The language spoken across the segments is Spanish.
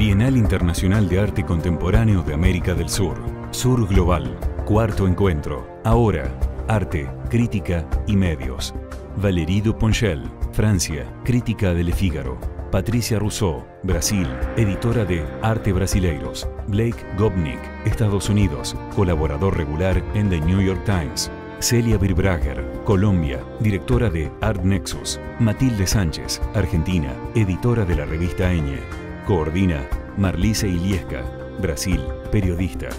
Bienal Internacional de Arte Contemporáneo de América del Sur. Sur Global. Cuarto encuentro. Ahora, arte, crítica y medios. Valérie Duponchel, Francia, crítica de Le Figaro. Patricia Rousseau, Brasil, editora de Arte Brasileiros. Blake Gopnik, Estados Unidos, colaborador regular en The New York Times. Celia Birbrager, Colombia, directora de Art Nexus. Matilde Sánchez, Argentina, editora de la revista Eñe. Coordina Marlise Iliesca, Brasil, periodista.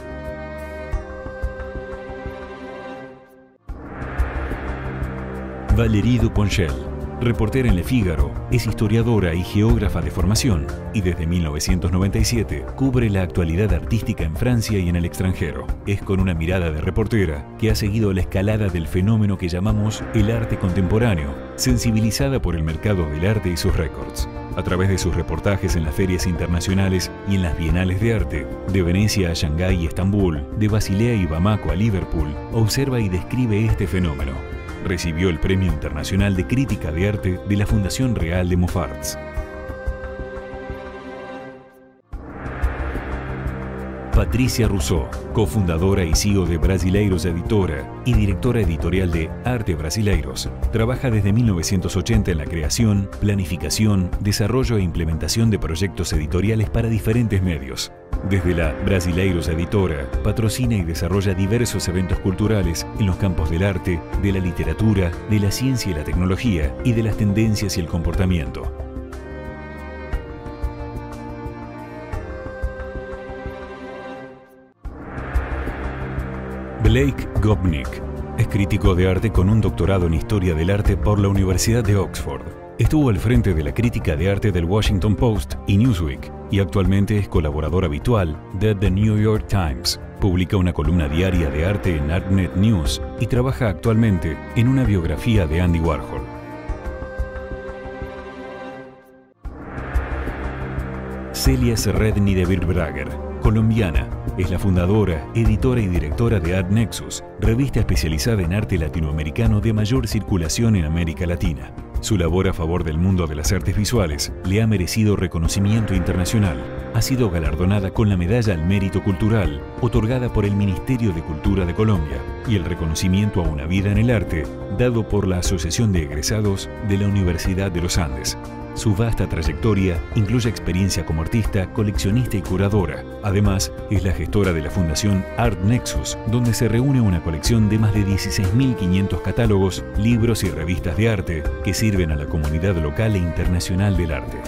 Valérie Duponchel, reportera en Le Figaro, es historiadora y geógrafa de formación y desde 1997 cubre la actualidad artística en Francia y en el extranjero. Es con una mirada de reportera que ha seguido la escalada del fenómeno que llamamos el arte contemporáneo, sensibilizada por el mercado del arte y sus récords. A través de sus reportajes en las ferias internacionales y en las bienales de arte, de Venecia a Shanghái y Estambul, de Basilea y Bamako a Liverpool, observa y describe este fenómeno. Recibió el Premio Internacional de Crítica de Arte de la Fundación Real de Moffarts. Patricia Rousseau, cofundadora y CEO de Brasileiros Editora y directora editorial de Arte Brasileiros, trabaja desde 1980 en la creación, planificación, desarrollo e implementación de proyectos editoriales para diferentes medios. Desde la Brasileiros Editora, patrocina y desarrolla diversos eventos culturales en los campos del arte, de la literatura, de la ciencia y la tecnología y de las tendencias y el comportamiento. Blake Gopnik es crítico de arte con un doctorado en Historia del Arte por la Universidad de Oxford. Estuvo al frente de la crítica de arte del Washington Post y Newsweek y actualmente es colaborador habitual de The New York Times. Publica una columna diaria de arte en ArtNet News y trabaja actualmente en una biografía de Andy Warhol. Celia Serredni de Birbrager, colombiana, es la fundadora, editora y directora de Art Nexus, revista especializada en arte latinoamericano de mayor circulación en América Latina. Su labor a favor del mundo de las artes visuales le ha merecido reconocimiento internacional. Ha sido galardonada con la Medalla al Mérito Cultural, otorgada por el Ministerio de Cultura de Colombia, y el reconocimiento a una vida en el arte, dado por la Asociación de Egresados de la Universidad de los Andes. Su vasta trayectoria incluye experiencia como artista, coleccionista y curadora. Además, es la gestora de la Fundación Art Nexus, donde se reúne una colección de más de 16.500 catálogos, libros y revistas de arte que sirven a la comunidad local e internacional del arte.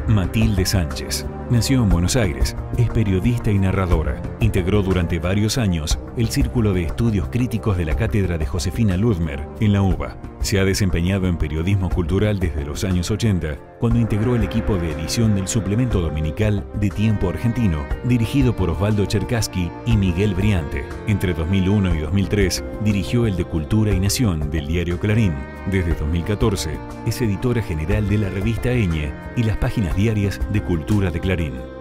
Matilde Sánchez. Nació en Buenos Aires, es periodista y narradora. Integró durante varios años el Círculo de Estudios Críticos de la Cátedra de Josefina Ludmer en la UBA. Se ha desempeñado en periodismo cultural desde los años 80, cuando integró el equipo de edición del suplemento dominical de Tiempo Argentino, dirigido por Osvaldo Cherkassky y Miguel Briante. Entre 2001 y 2003, dirigió el de Cultura y Nación del diario Clarín. Desde 2014, es editora general de la revista Eñe y las páginas diarias de Cultura de Clarín.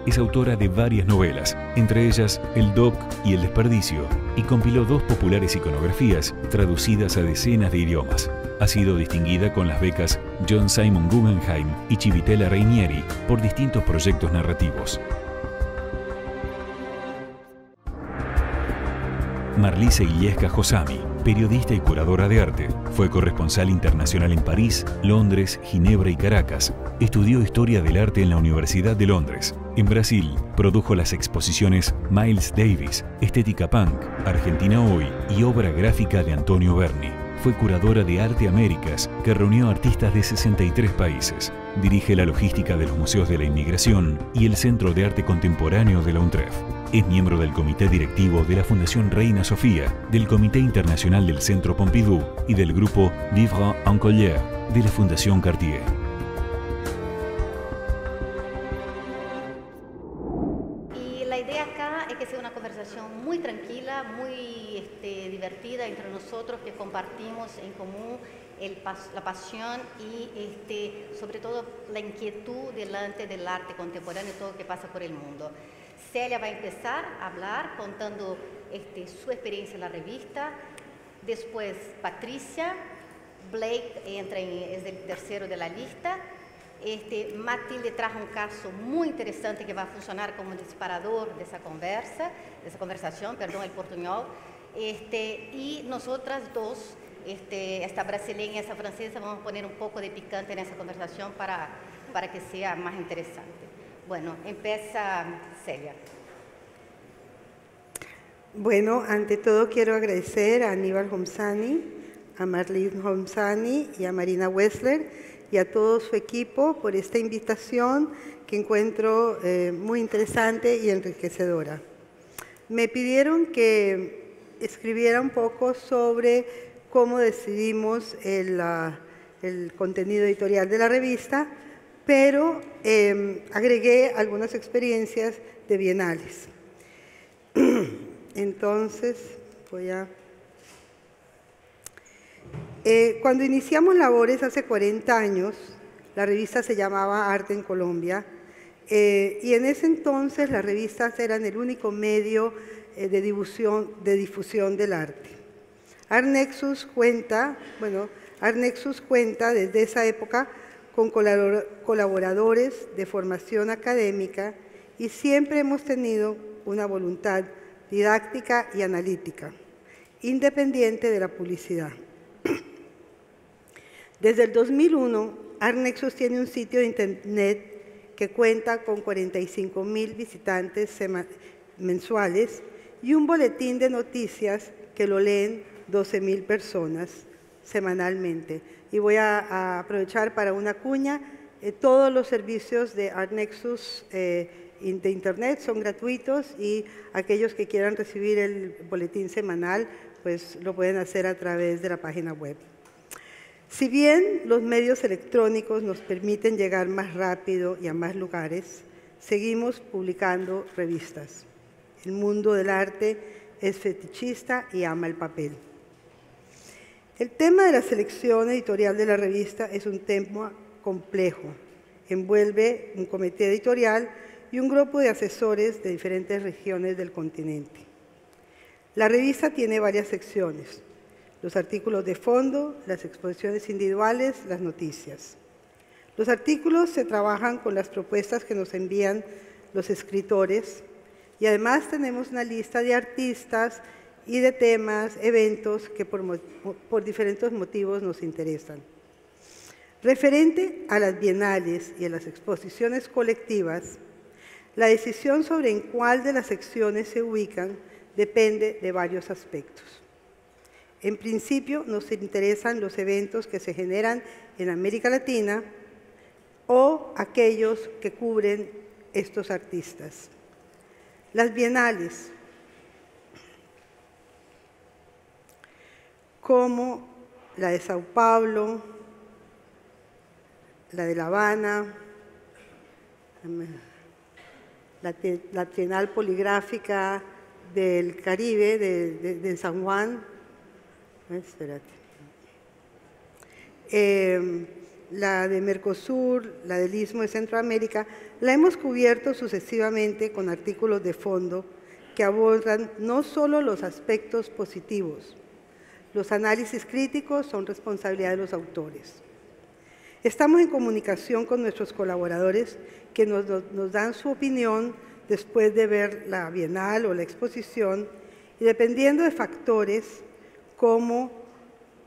Es autora de varias novelas, entre ellas El Doc y El Desperdicio, y compiló 2 populares iconografías traducidas a decenas de idiomas. Ha sido distinguida con las becas John Simon Guggenheim y Civitella Reinieri por distintos proyectos narrativos. Marlise Iliesca Josami, periodista y curadora de arte, fue corresponsal internacional en París, Londres, Ginebra y Caracas. Estudió Historia del Arte en la Universidad de Londres. En Brasil, produjo las exposiciones Miles Davis, Estética Punk, Argentina Hoy y Obra Gráfica de Antonio Berni. Fue curadora de Arte Américas, que reunió artistas de 63 países. Dirige la logística de los Museos de la Inmigración y el Centro de Arte Contemporáneo de la UNTREF. Es miembro del Comité Directivo de la Fundación Reina Sofía, del Comité Internacional del Centro Pompidou y del Grupo Vivre en Colère de la Fundación Cartier. La idea acá es que sea una conversación muy tranquila, muy divertida entre nosotros, que compartimos en común la pasión y sobre todo la inquietud delante del arte contemporáneo y todo lo que pasa por el mundo. Celia va a empezar a hablar contando su experiencia en la revista, después Patricia Blake es el tercero de la lista. Matilde trajo un caso muy interesante que va a funcionar como disparador de esa conversación, perdón, el portuñol. Y nosotras dos, esta brasileña y esta francesa, vamos a poner un poco de picante en esa conversación para que sea más interesante. Bueno, empieza Celia. Bueno, ante todo quiero agradecer a Aníbal Homsani, a Marlene Homsani y a Marina Wessler y a todo su equipo por esta invitación que encuentro muy interesante y enriquecedora. Me pidieron que escribiera un poco sobre cómo decidimos el contenido editorial de la revista, pero agregué algunas experiencias de bienales. Entonces, cuando iniciamos labores hace 40 años, la revista se llamaba Arte en Colombia, y en ese entonces las revistas eran el único medio de difusión del arte. Arnexus cuenta desde esa época con colaboradores de formación académica y siempre hemos tenido una voluntad didáctica y analítica, independiente de la publicidad. Desde el 2001, Arnexus tiene un sitio de internet que cuenta con 45,000 visitantes mensuales y un boletín de noticias que lo leen 12,000 personas semanalmente. Y voy a aprovechar para una cuña, todos los servicios de Arnexus de internet son gratuitos y aquellos que quieran recibir el boletín semanal, pues lo pueden hacer a través de la página web. Si bien los medios electrónicos nos permiten llegar más rápido y a más lugares, seguimos publicando revistas. El mundo del arte es fetichista y ama el papel. El tema de la selección editorial de la revista es un tema complejo. Envuelve un comité editorial y un grupo de asesores de diferentes regiones del continente. La revista tiene varias secciones: los artículos de fondo, las exposiciones individuales, las noticias. Los artículos se trabajan con las propuestas que nos envían los escritores y además tenemos una lista de artistas y de temas, eventos que por diferentes motivos nos interesan. Referente a las bienales y a las exposiciones colectivas, la decisión sobre en cuál de las secciones se ubican depende de varios aspectos. En principio, nos interesan los eventos que se generan en América Latina o aquellos que cubren estos artistas. Las bienales, como la de Sao Paulo, la de La Habana, la Trienal Poligráfica del Caribe, de San Juan, la de Mercosur, la del Istmo de Centroamérica, la hemos cubierto sucesivamente con artículos de fondo que abordan no solo los aspectos positivos. Los análisis críticos son responsabilidad de los autores. Estamos en comunicación con nuestros colaboradores que nos dan su opinión después de ver la bienal o la exposición, y dependiendo de factores como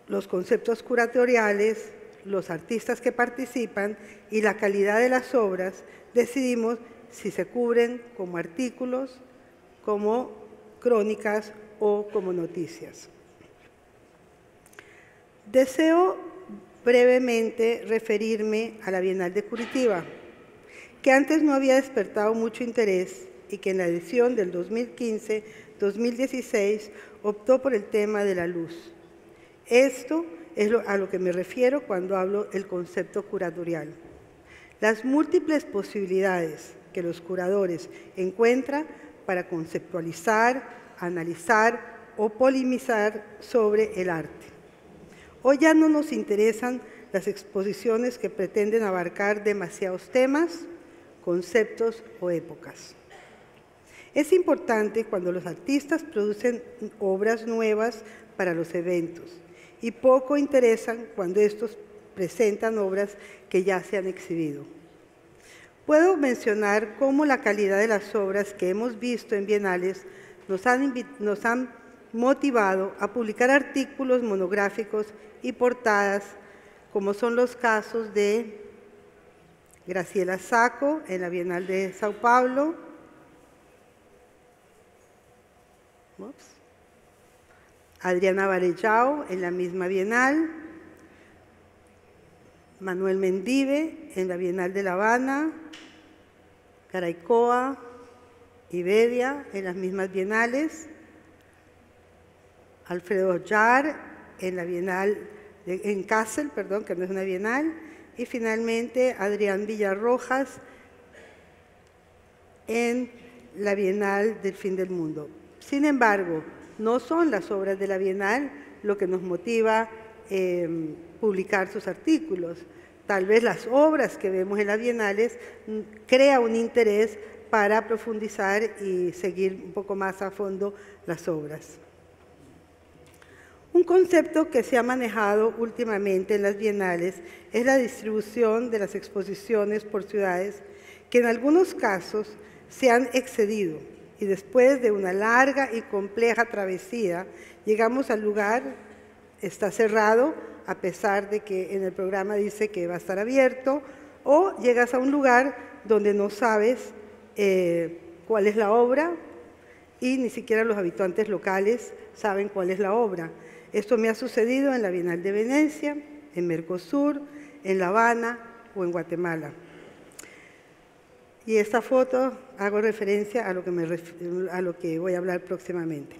los conceptos curatoriales, los artistas que participan y la calidad de las obras, decidimos si se cubren como artículos, como crónicas o como noticias. Deseo brevemente referirme a la Bienal de Curitiba, que antes no había despertado mucho interés y que en la edición del 2015-2016 optó por el tema de la luz. Esto es a lo que me refiero cuando hablo del concepto curatorial. Las múltiples posibilidades que los curadores encuentran para conceptualizar, analizar o polemizar sobre el arte. Hoy ya no nos interesan las exposiciones que pretenden abarcar demasiados temas, conceptos o épocas. Es importante cuando los artistas producen obras nuevas para los eventos y poco interesan cuando estos presentan obras que ya se han exhibido. Puedo mencionar cómo la calidad de las obras que hemos visto en bienales nos han motivado a publicar artículos monográficos y portadas, como son los casos de Graciela Sacco en la Bienal de Sao Paulo, Adriana Varellao en la misma Bienal, Manuel Mendive en la Bienal de La Habana, Caraicoa y Bedia en las mismas bienales, Alfredo Ollar en la Bienal en Kassel, perdón, que no es una bienal, y finalmente Adrián Villarrojas en la Bienal del Fin del Mundo. Sin embargo, no son las obras de la Bienal lo que nos motiva publicar sus artículos. Tal vez las obras que vemos en las bienales crea un interés para profundizar y seguir un poco más a fondo las obras. Un concepto que se ha manejado últimamente en las bienales es la distribución de las exposiciones por ciudades, que en algunos casos se han excedido y después de una larga y compleja travesía llegamos al lugar, está cerrado, a pesar de que en el programa dice que va a estar abierto, o llegas a un lugar donde no sabes cuál es la obra y ni siquiera los habitantes locales saben cuál es la obra. Esto me ha sucedido en la Bienal de Venecia, en Mercosur, en La Habana o en Guatemala. Y esta foto hago referencia a lo que voy a hablar próximamente.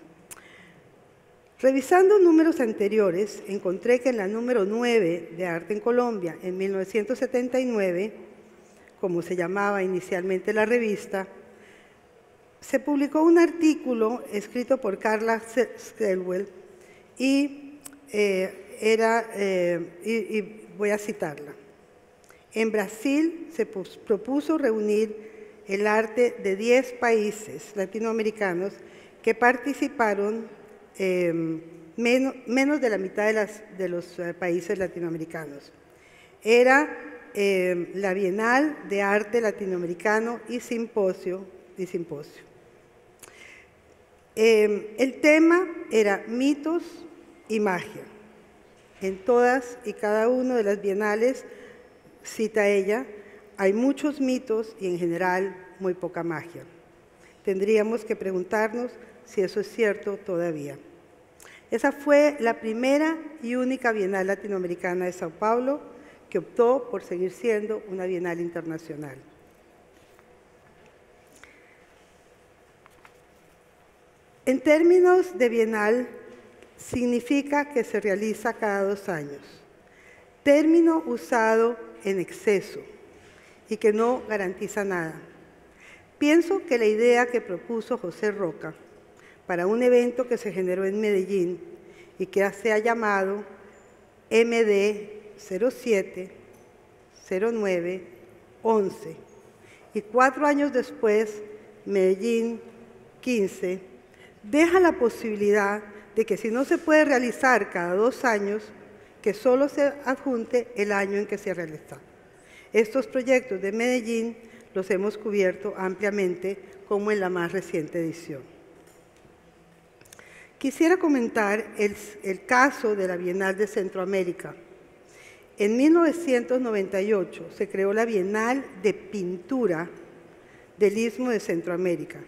Revisando números anteriores, encontré que en la número 9 de Arte en Colombia, en 1979, como se llamaba inicialmente la revista, se publicó un artículo escrito por Carla Stelwell y voy a citarla. En Brasil se propuso reunir el arte de 10 países latinoamericanos que participaron menos de la mitad de los países latinoamericanos. Era la Bienal de Arte Latinoamericano y Simposio. El tema era mitos y magia. En todas y cada una de las bienales, cita ella, hay muchos mitos y en general muy poca magia. Tendríamos que preguntarnos si eso es cierto todavía. Esa fue la primera y única Bienal Latinoamericana de Sao Paulo que optó por seguir siendo una Bienal internacional. En términos de bienal, significa que se realiza cada 2 años, término usado en exceso y que no garantiza nada. Pienso que la idea que propuso José Roca para un evento que se generó en Medellín y que se ha llamado MD 07, 09, 11 y 4 años después Medellín 15, deja la posibilidad de que si no se puede realizar cada 2 años, que solo se adjunte el año en que se realiza. Estos proyectos de Medellín los hemos cubierto ampliamente, como en la más reciente edición. Quisiera comentar el caso de la Bienal de Centroamérica. En 1998 se creó la Bienal de Pintura del Istmo de Centroamérica,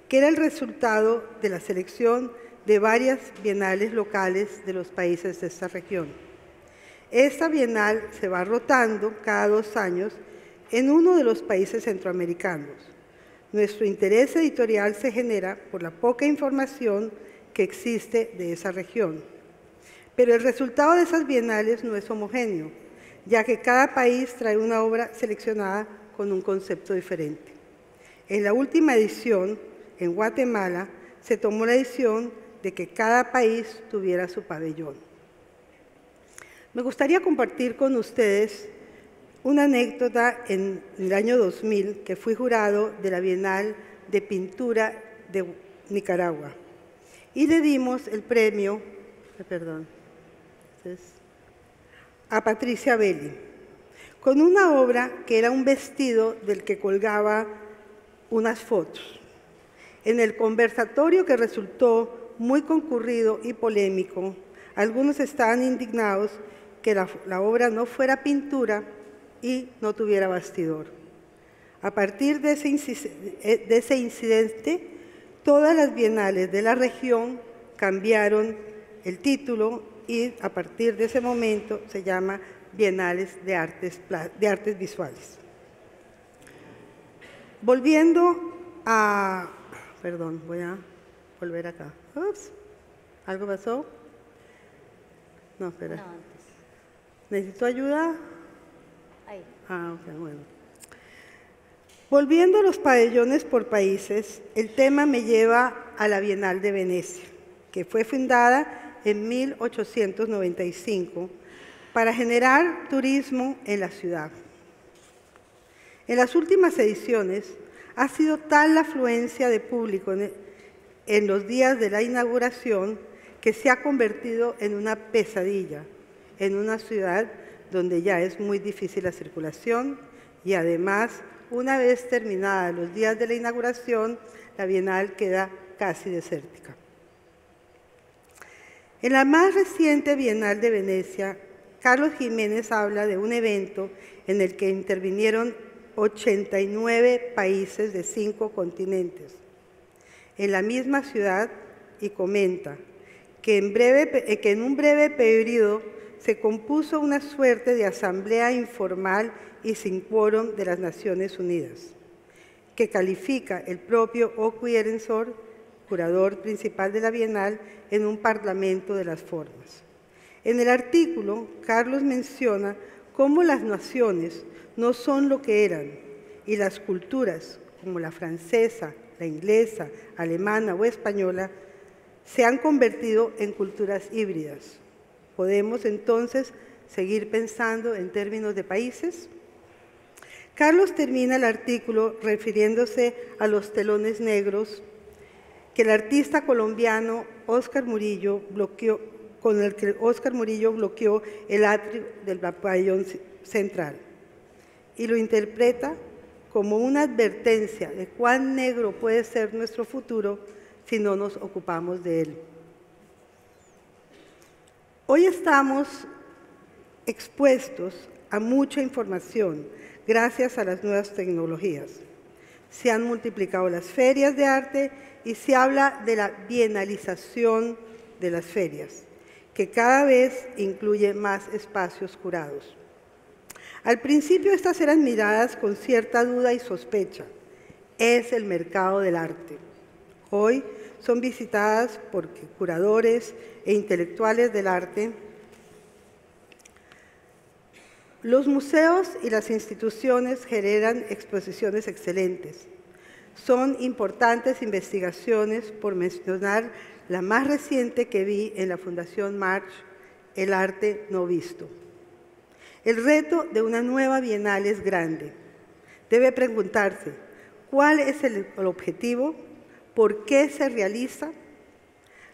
que era el resultado de la selección de varias bienales locales de los países de esta región. Esta bienal se va rotando cada 2 años en uno de los países centroamericanos. Nuestro interés editorial se genera por la poca información que existe de esa región. Pero el resultado de esas bienales no es homogéneo, ya que cada país trae una obra seleccionada con un concepto diferente. En la última edición, en Guatemala, se tomó la decisión de que cada país tuviera su pabellón. Me gustaría compartir con ustedes una anécdota en el año 2000, que fui jurado de la Bienal de Pintura de Nicaragua. Y le dimos el premio, a Patricia Belli, con una obra que era un vestido del que colgaba unas fotos. En el conversatorio, que resultó muy concurrido y polémico, algunos estaban indignados que la obra no fuera pintura y no tuviera bastidor. A partir de ese incidente, todas las bienales de la región cambiaron el título y a partir de ese momento se llama Bienales de Artes Visuales. Volviendo a... Perdón, voy a volver acá. Ups, ¿algo pasó? No, espera. No, antes. ¿Necesito ayuda? Ahí. Ah, ok, bueno. Volviendo a los pabellones por países, el tema me lleva a la Bienal de Venecia, que fue fundada en 1895 para generar turismo en la ciudad. En las últimas ediciones ha sido tal la afluencia de público en los días de la inauguración que se ha convertido en una pesadilla, en una ciudad donde ya es muy difícil la circulación y además, una vez terminados los días de la inauguración, la Bienal queda casi desértica. En la más reciente Bienal de Venecia, Carlos Jiménez habla de un evento en el que intervinieron 89 países de 5 continentes en la misma ciudad y comenta que en un breve periodo se compuso una suerte de asamblea informal y sin quórum de las Naciones Unidas, que califica el propio Oku Ehrensor, curador principal de la Bienal, en un parlamento de las formas. En el artículo, Carlos menciona cómo las naciones no son lo que eran y las culturas, como la francesa, la inglesa, alemana o española, se han convertido en culturas híbridas. ¿Podemos entonces seguir pensando en términos de países? Carlos termina el artículo refiriéndose a los telones negros que el artista colombiano Óscar Murillo bloqueó el atrio del pabellón central y lo interpreta como una advertencia de cuán negro puede ser nuestro futuro si no nos ocupamos de él. Hoy estamos expuestos a mucha información gracias a las nuevas tecnologías. Se han multiplicado las ferias de arte y se habla de la bienalización de las ferias, que cada vez incluye más espacios curados. Al principio estas eran miradas con cierta duda y sospecha. Es el mercado del arte. Hoy son visitadas por curadores e intelectuales del arte. Los museos y las instituciones generan exposiciones excelentes. Son importantes investigaciones, por mencionar la más reciente que vi en la Fundación March, El arte no visto. El reto de una nueva Bienal es grande. Debe preguntarse, ¿cuál es el objetivo? ¿Por qué se realiza?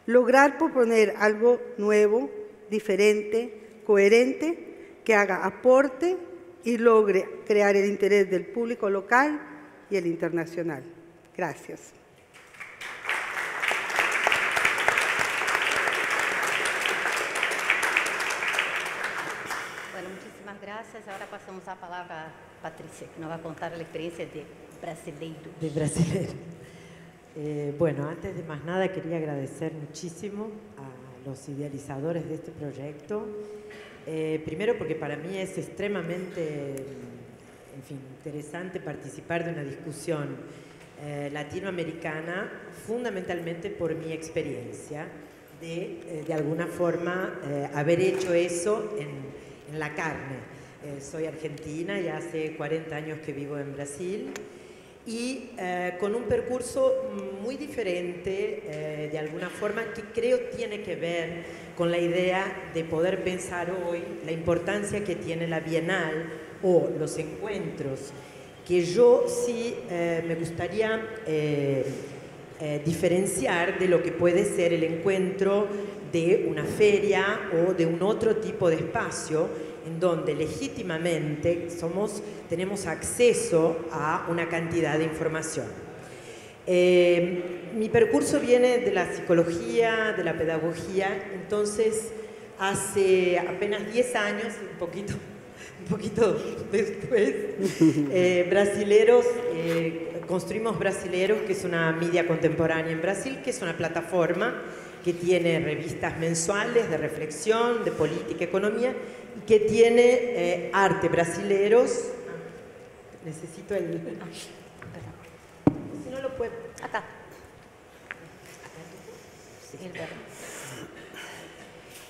Lograr proponer algo nuevo, diferente, coherente, que haga aporte y logre crear el interés del público local y el internacional. Gracias. Bueno, muchísimas gracias. Ahora pasamos a palabra a Patricia, que nos va a contar la experiencia de brasileiro. De brasileiro. Bueno, antes de más nada quería agradecer muchísimo a los idealizadores de este proyecto. Primero porque para mí es extremadamente, en fin, interesante participar de una discusión latinoamericana, fundamentalmente por mi experiencia de alguna forma haber hecho eso en la carne. Soy argentina, ya hace 40 años que vivo en Brasil y con un percurso muy diferente, de alguna forma, que creo tiene que ver con la idea de poder pensar hoy la importancia que tiene la Bienal o los encuentros, que yo sí me gustaría diferenciar de lo que puede ser el encuentro de una feria o de un otro tipo de espacio en donde legítimamente tenemos acceso a una cantidad de información. Mi percurso viene de la psicología, de la pedagogía, entonces hace apenas 10 años, un poquito después, construimos Brasileros, que es una media contemporánea en Brasil, que es una plataforma que tiene revistas mensuales de reflexión, de política, economía, y que tiene arte brasileros. Necesito el... Si no lo puedo... Acá. Sí,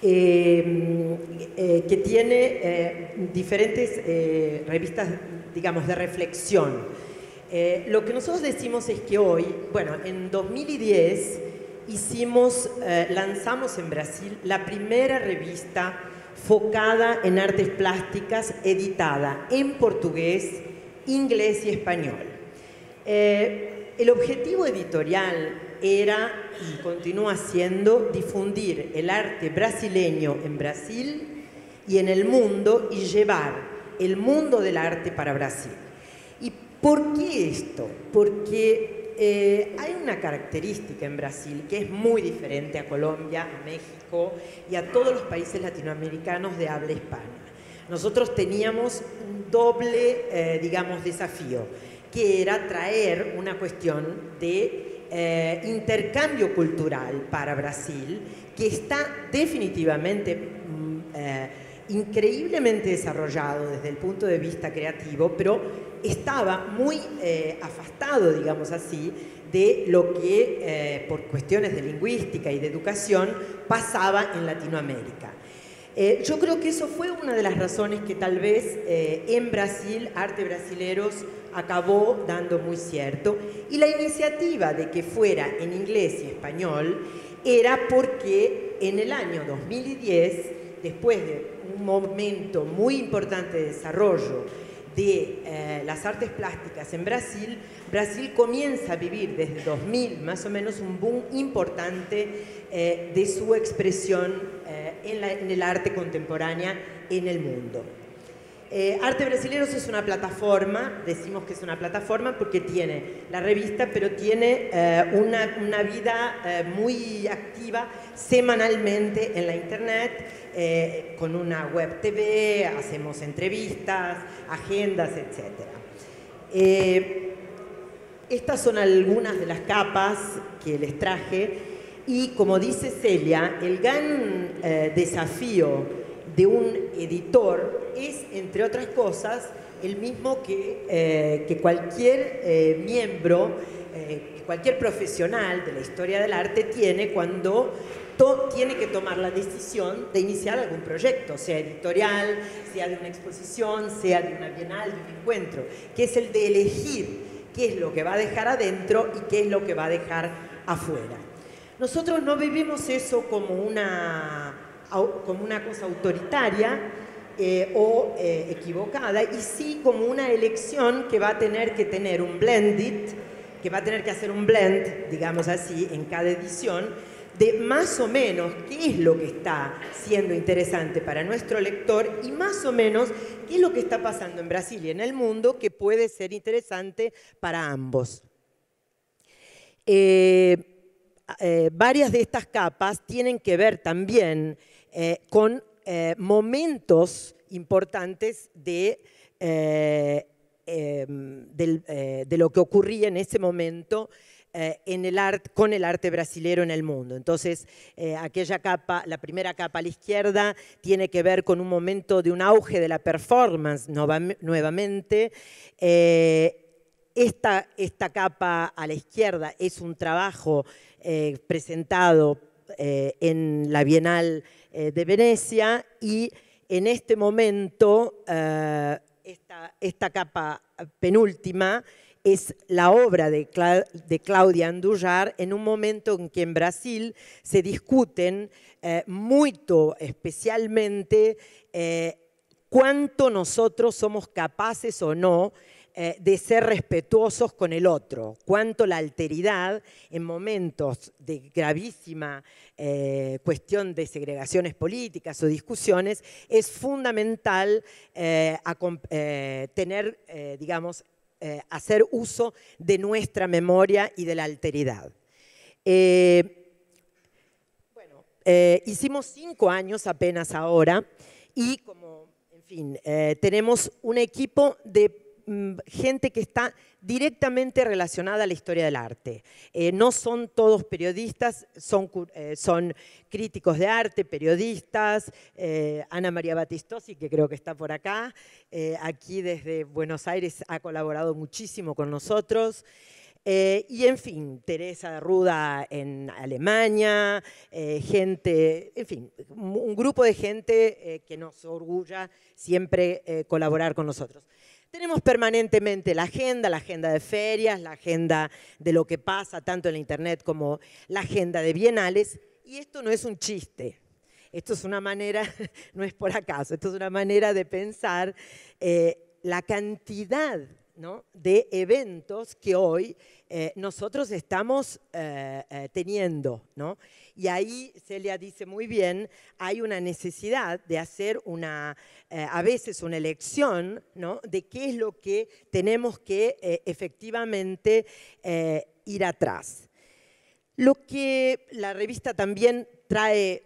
que tiene diferentes revistas, digamos, de reflexión. Lo que nosotros decimos es que hoy, bueno, en 2010 lanzamos en Brasil la primera revista focada en artes plásticas, editada en portugués, inglés y español. El objetivo editorial era y continúa siendo difundir el arte brasileño en Brasil y en el mundo y llevar el mundo del arte para Brasil. ¿Y por qué esto? Porque hay una característica en Brasil que es muy diferente a Colombia, a México y a todos los países latinoamericanos de habla hispana. Nosotros teníamos un doble, digamos, desafío, que era traer una cuestión de intercambio cultural para Brasil, que está definitivamente increíblemente desarrollado desde el punto de vista creativo, pero estaba muy afastado, digamos así, de lo que por cuestiones de lingüística y de educación pasaba en Latinoamérica. Yo creo que eso fue una de las razones que tal vez en Brasil, Arte Brasileros acabó dando muy cierto, y la iniciativa de que fuera en inglés y español era porque en el año 2010, después de un momento muy importante de desarrollo de las artes plásticas en Brasil, Brasil comienza a vivir desde 2000 más o menos un boom importante de su expresión en el arte contemporánea en el mundo. Arte Brasileros es una plataforma, decimos que es una plataforma porque tiene la revista, pero tiene una vida muy activa semanalmente en la internet, con una web TV, hacemos entrevistas, agendas, etc. Estas son algunas de las capas que les traje y, como dice Celia, el gran desafío de un editor es, entre otras cosas, el mismo que cualquier miembro, que cualquier profesional de la historia del arte tiene cuando tiene que tomar la decisión de iniciar algún proyecto, sea editorial, sea de una exposición, sea de una bienal, de un encuentro, que es el de elegir qué es lo que va a dejar adentro y qué es lo que va a dejar afuera. Nosotros no vivimos eso como una cosa autoritaria o equivocada, y sí como una elección que va a tener que tener un blended, que va a tener que hacer un blend, digamos así, en cada edición, de más o menos qué es lo que está siendo interesante para nuestro lector y más o menos qué es lo que está pasando en Brasil y en el mundo que puede ser interesante para ambos. Varias de estas capas tienen que ver también con momentos importantes de lo que ocurría en ese momento con el arte brasilero en el mundo. Entonces, aquella capa, la primera capa a la izquierda, tiene que ver con un momento de un auge de la performance nuevamente. Esta capa a la izquierda es un trabajo presentado en la Bienal de Venecia, y en este momento esta capa penúltima es la obra de Claudia Andújar en un momento en que en Brasil se discuten especialmente cuánto nosotros somos capaces o no de ser respetuosos con el otro, cuánto la alteridad en momentos de gravísima cuestión de segregaciones políticas o discusiones es fundamental tener, digamos, hacer uso de nuestra memoria y de la alteridad. Hicimos 5 años apenas ahora y como, en fin, tenemos un equipo de gente que está directamente relacionada a la historia del arte. No son todos periodistas, son críticos de arte, periodistas. Ana María Batistosi, que creo que está por acá, aquí desde Buenos Aires ha colaborado muchísimo con nosotros. Y en fin, Teresa Ruda en Alemania, gente, en fin, un grupo de gente que nos orgulla siempre colaborar con nosotros. Tenemos permanentemente la agenda de ferias, la agenda de lo que pasa tanto en la internet como la agenda de bienales, y esto no es un chiste. Esto es una manera, no es por acaso, esto es una manera de pensar la cantidad, ¿no?, de eventos que hoy nosotros estamos teniendo, ¿no? Y ahí Celia dice muy bien, hay una necesidad de hacer a veces una elección, ¿no?, de qué es lo que tenemos que efectivamente ir atrás. Lo que la revista también trae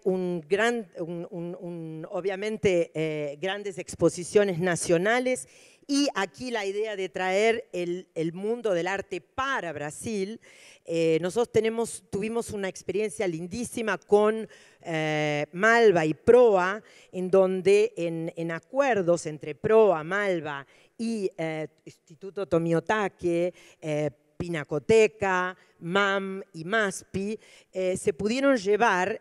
obviamente grandes exposiciones nacionales, y aquí la idea de traer el mundo del arte para Brasil. Nosotros tuvimos una experiencia lindísima con Malva y Proa, en donde en acuerdos entre Proa, Malva y Instituto Tomiotake, Pinacoteca, MAM y MASPI, se pudieron llevar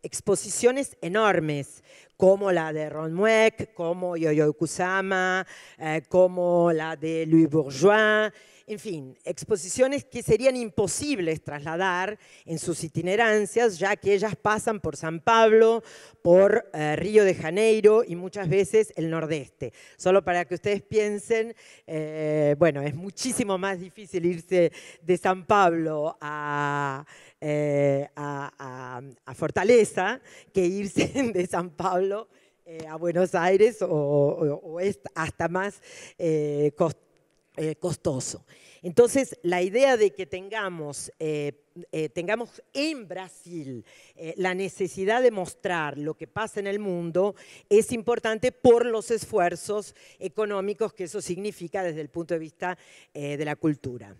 exposiciones enormes, como la de Ron Mueck, como Yo-Yo Kusama, como la de Louis Bourgeois, en fin, exposiciones que serían imposibles trasladar en sus itinerancias, ya que ellas pasan por San Pablo, por Río de Janeiro y muchas veces el Nordeste. Solo para que ustedes piensen, bueno, es muchísimo más difícil irse de San Pablo a Fortaleza que irse de San Pablo a Buenos Aires o es hasta más costoso. Entonces, la idea de que tengamos en Brasil la necesidad de mostrar lo que pasa en el mundo es importante por los esfuerzos económicos que eso significa desde el punto de vista de la cultura.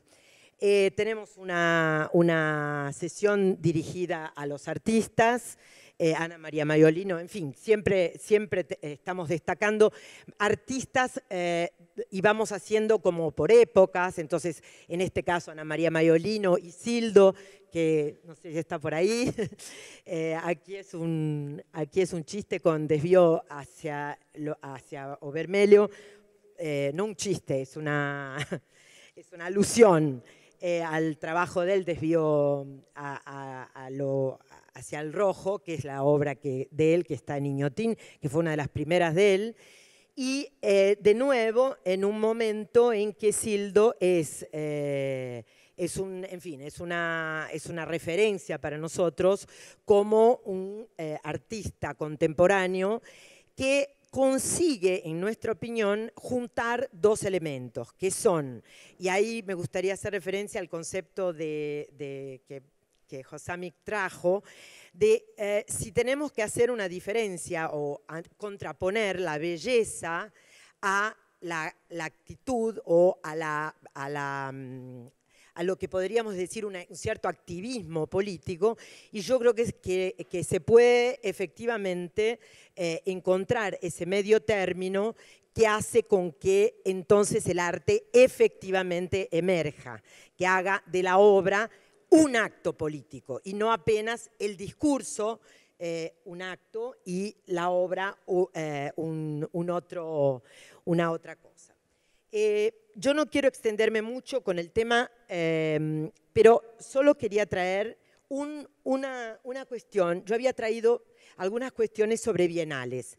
Tenemos una sesión dirigida a los artistas, Ana María Maiolino, en fin, siempre estamos destacando artistas y vamos haciendo como por épocas. Entonces, en este caso, Ana María Maiolino y Sildo, que no sé si está por ahí. Aquí es un chiste con desvío hacia Obermelio. No un chiste, es una alusión al trabajo del desvío hacia el rojo, que es la obra de él, que está en Iñotín, que fue una de las primeras de él. Y de nuevo, en un momento en que Sildo es una referencia para nosotros como un artista contemporáneo que consigue, en nuestra opinión, juntar dos elementos, que son, y ahí me gustaría hacer referencia al concepto que Josamic trajo, de si tenemos que hacer una diferencia o contraponer la belleza a la actitud o a lo que podríamos decir un cierto activismo político, y yo creo que se puede efectivamente encontrar ese medio término que hace con que entonces el arte efectivamente emerja, que haga de la obra un acto político y no apenas el discurso un acto y la obra una otra cosa. Yo no quiero extenderme mucho con el tema, pero solo quería traer una cuestión. Yo había traído algunas cuestiones sobre bienales.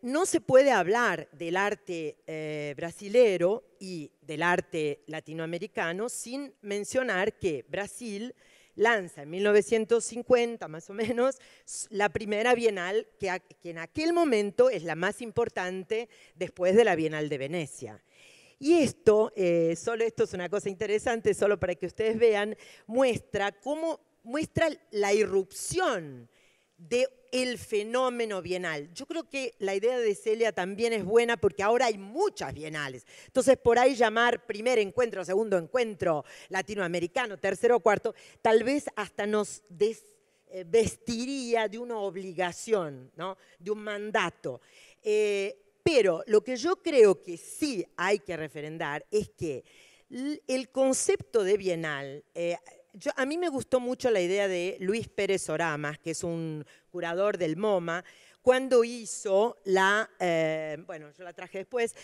no se puede hablar del arte brasilero y del arte latinoamericano sin mencionar que Brasil lanza en 1950, más o menos, la primera Bienal, que en aquel momento es la más importante después de la Bienal de Venecia. Y esto, solo esto es una cosa interesante, solo para que ustedes vean, muestra la irrupción del fenómeno bienal. Yo creo que la idea de Celia también es buena porque ahora hay muchas bienales. Entonces, por ahí llamar primer encuentro, segundo encuentro latinoamericano, tercero o cuarto, tal vez hasta nos vestiría de una obligación, ¿no? De un mandato. Pero lo que yo creo que sí hay que referendar es que el concepto de bienal... a mí me gustó mucho la idea de Luis Pérez Oramas, que es un curador del MoMA, cuando hizo bueno, yo la traje después,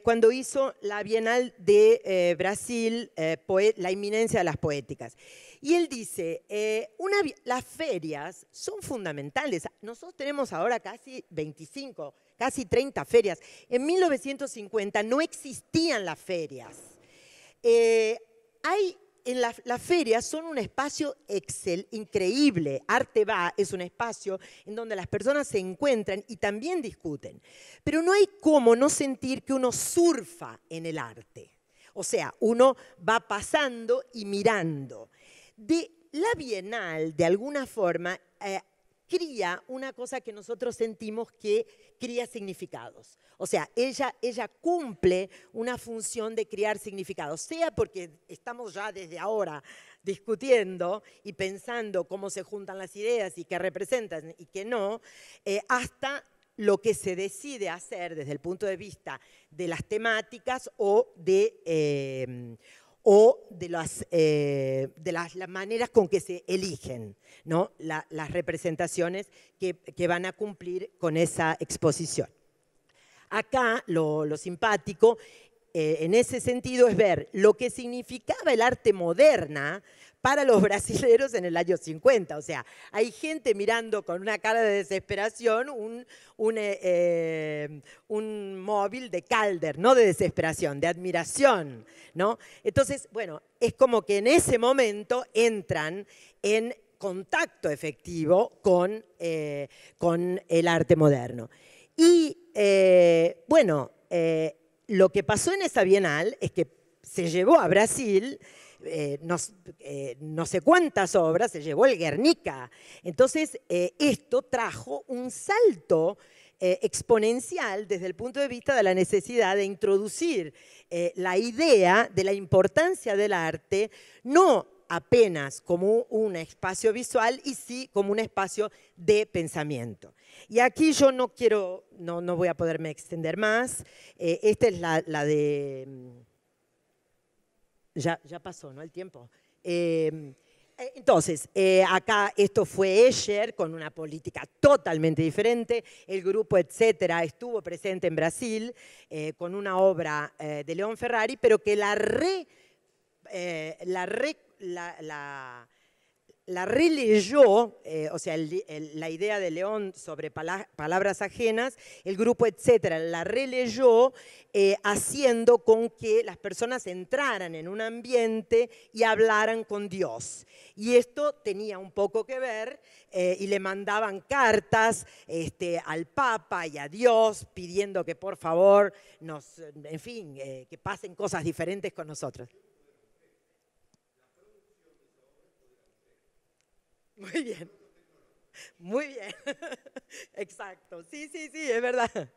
cuando hizo la Bienal de Brasil, la inminencia de las poéticas. Y él dice, las ferias son fundamentales. Nosotros tenemos ahora casi 25, casi 30 ferias. En 1950 no existían las ferias. Las ferias son un espacio increíble. Arte Va es un espacio en donde las personas se encuentran y también discuten. Pero no hay cómo no sentir que uno surfa en el arte. O sea, uno va pasando y mirando. La Bienal, de alguna forma, cría una cosa que nosotros sentimos que cría significados. O sea, ella cumple una función de crear significados, sea porque estamos ya desde ahora discutiendo y pensando cómo se juntan las ideas y qué representan y qué no, hasta lo que se decide hacer desde el punto de vista de las temáticas o de las maneras con que se eligen, ¿no? Las representaciones que van a cumplir con esa exposición. Acá lo simpático en ese sentido es ver lo que significaba el arte moderna para los brasileros en el año 50. O sea, hay gente mirando con una cara de desesperación un móvil de Calder, no de desesperación, de admiración, ¿no? Entonces, bueno, es como que en ese momento entran en contacto efectivo con el arte moderno. Y, bueno, lo que pasó en esa Bienal es que se llevó a Brasil no sé cuántas obras, se llevó el Guernica. Entonces, esto trajo un salto exponencial desde el punto de vista de la necesidad de introducir la idea de la importancia del arte, no apenas como un espacio visual, y sí como un espacio de pensamiento. Y aquí yo no voy a poderme extender más. Esta es la de... Ya pasó, ¿no? El tiempo. Entonces, acá esto fue Escher con una política totalmente diferente. El grupo Etcétera estuvo presente en Brasil con una obra de León Ferrari, pero que la releyó, o sea, la idea de León sobre palabras ajenas, el grupo Etcétera la releyó haciendo con que las personas entraran en un ambiente y hablaran con Dios. Y esto tenía un poco que ver y le mandaban cartas al Papa y a Dios pidiendo que por favor en fin, que pasen cosas diferentes con nosotros. Muy bien, muy bien, exacto, sí, es verdad.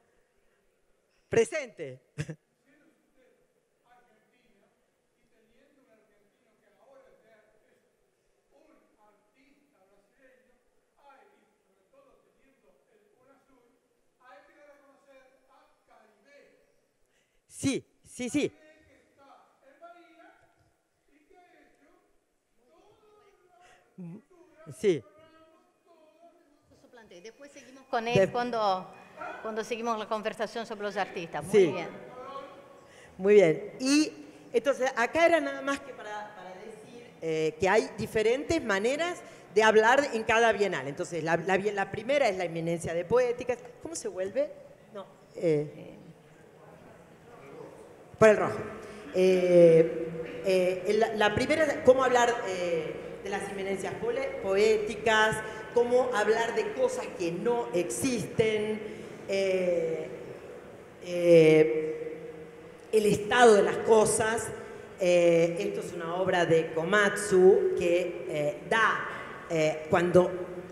Presente. Sí. Sí. Después seguimos con él cuando seguimos la conversación sobre los artistas. Muy sí. bien. Muy bien. Y entonces acá era nada más que para decir que hay diferentes maneras de hablar en cada bienal. Entonces la primera es la inminencia de poéticas. ¿Cómo se vuelve? Por el rojo. La primera, cómo hablar de las inminencias poéticas, cómo hablar de cosas que no existen, el estado de las cosas. Esto es una obra de Komatsu que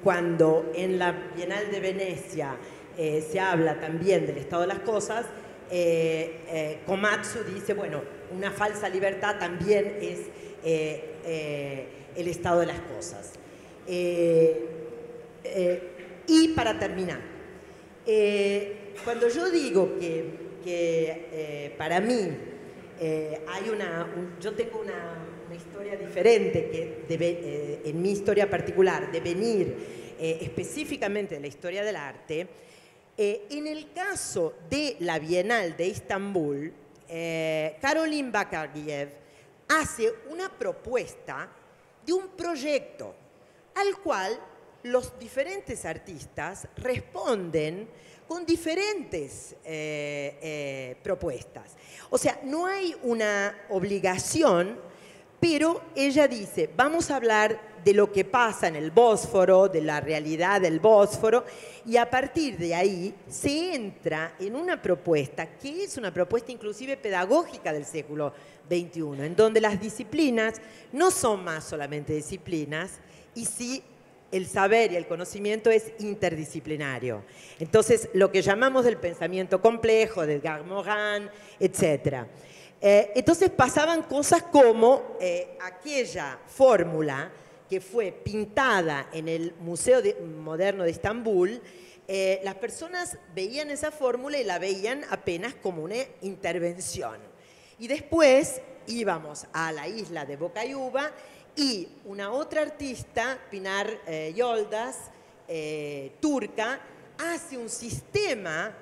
cuando en la Bienal de Venecia se habla también del estado de las cosas, Komatsu dice, bueno, una falsa libertad también es el estado de las cosas. Y para terminar, cuando yo digo que para mí yo tengo una historia diferente que en mi historia particular, de venir específicamente de la historia del arte, en el caso de la Bienal de Estambul, Caroline Bakargiev hace una propuesta de un proyecto al cual los diferentes artistas responden con diferentes propuestas. O sea, no hay una obligación, pero ella dice, vamos a hablar de lo que pasa en el Bósforo, de la realidad del Bósforo, y a partir de ahí se entra en una propuesta que es una propuesta inclusive pedagógica del siglo XXI, en donde las disciplinas no son más solamente disciplinas, y sí el saber y el conocimiento es interdisciplinario. Entonces, lo que llamamos del pensamiento complejo, de Edgar Morin, etc. Entonces pasaban cosas como aquella fórmula que fue pintada en el Museo Moderno de Estambul. Las personas veían esa fórmula y la veían apenas como una intervención. Y después íbamos a la isla de Bocayuva y una otra artista, Pinar Yoldas, turca, hace un sistema,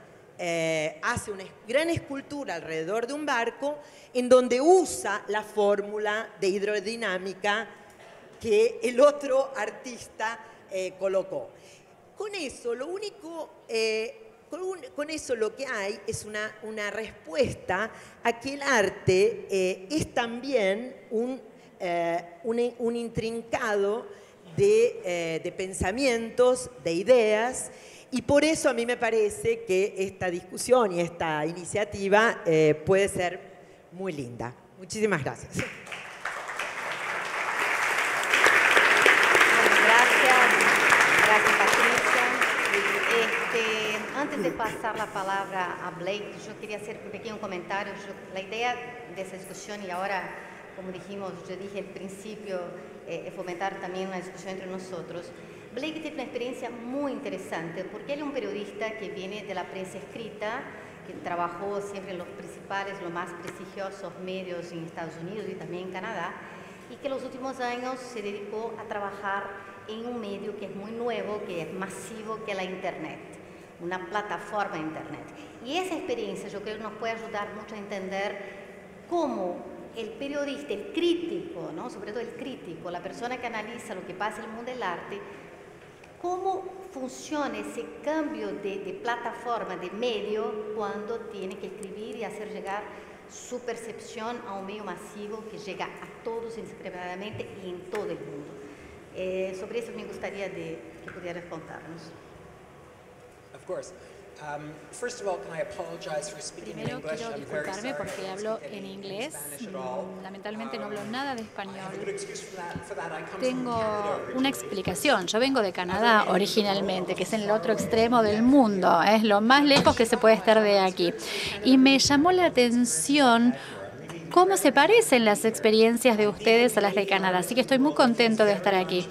hace una gran escultura alrededor de un barco en donde usa la fórmula de hidrodinámica que el otro artista colocó. Con eso, con eso lo que hay es una respuesta a que el arte es también un intrincado de pensamientos, de ideas, y por eso a mí me parece que esta discusión y esta iniciativa puede ser muy linda. Muchísimas gracias. Gracias, Patricia. Antes de pasar la palabra a Blake, yo quería hacer un pequeño comentario. La idea de esa discusión, y ahora, como dijimos, yo dije al principio, fomentar también una discusión entre nosotros. Blake tiene una experiencia muy interesante porque él es un periodista que viene de la prensa escrita, que trabajó siempre en los principales, los más prestigiosos medios en Estados Unidos y también en Canadá, y que en los últimos años se dedicó a trabajar en un medio que es muy nuevo, que es masivo, que es la Internet, una plataforma de Internet. Y esa experiencia yo creo que nos puede ayudar mucho a entender cómo el periodista, el crítico, ¿no? Sobre todo el crítico, la persona que analiza lo que pasa en el mundo del arte, cómo funciona ese cambio de plataforma, de medio, cuando tiene que escribir y hacer llegar su percepción a un medio masivo que llega a todos indiscriminadamente y en todo el mundo. Sobre eso me gustaría que pudieras contarnos. Of course. First of all, can I apologize for speaking in Primero English? quiero I'm very disculparme sorry porque I hablo don't speak en any inglés. Spanish at all. Lamentablemente no hablo nada de I have a good español. excuse for that. I come from Tengo Canada una originally. explicación. Yo vengo de Canadá originalmente, que es en el otro extremo del mundo. Es lo más lejos que se puede estar de aquí. Y me llamó la atención cómo se parecen las experiencias de ustedes a las de Canadá. Así que estoy muy contento de estar aquí.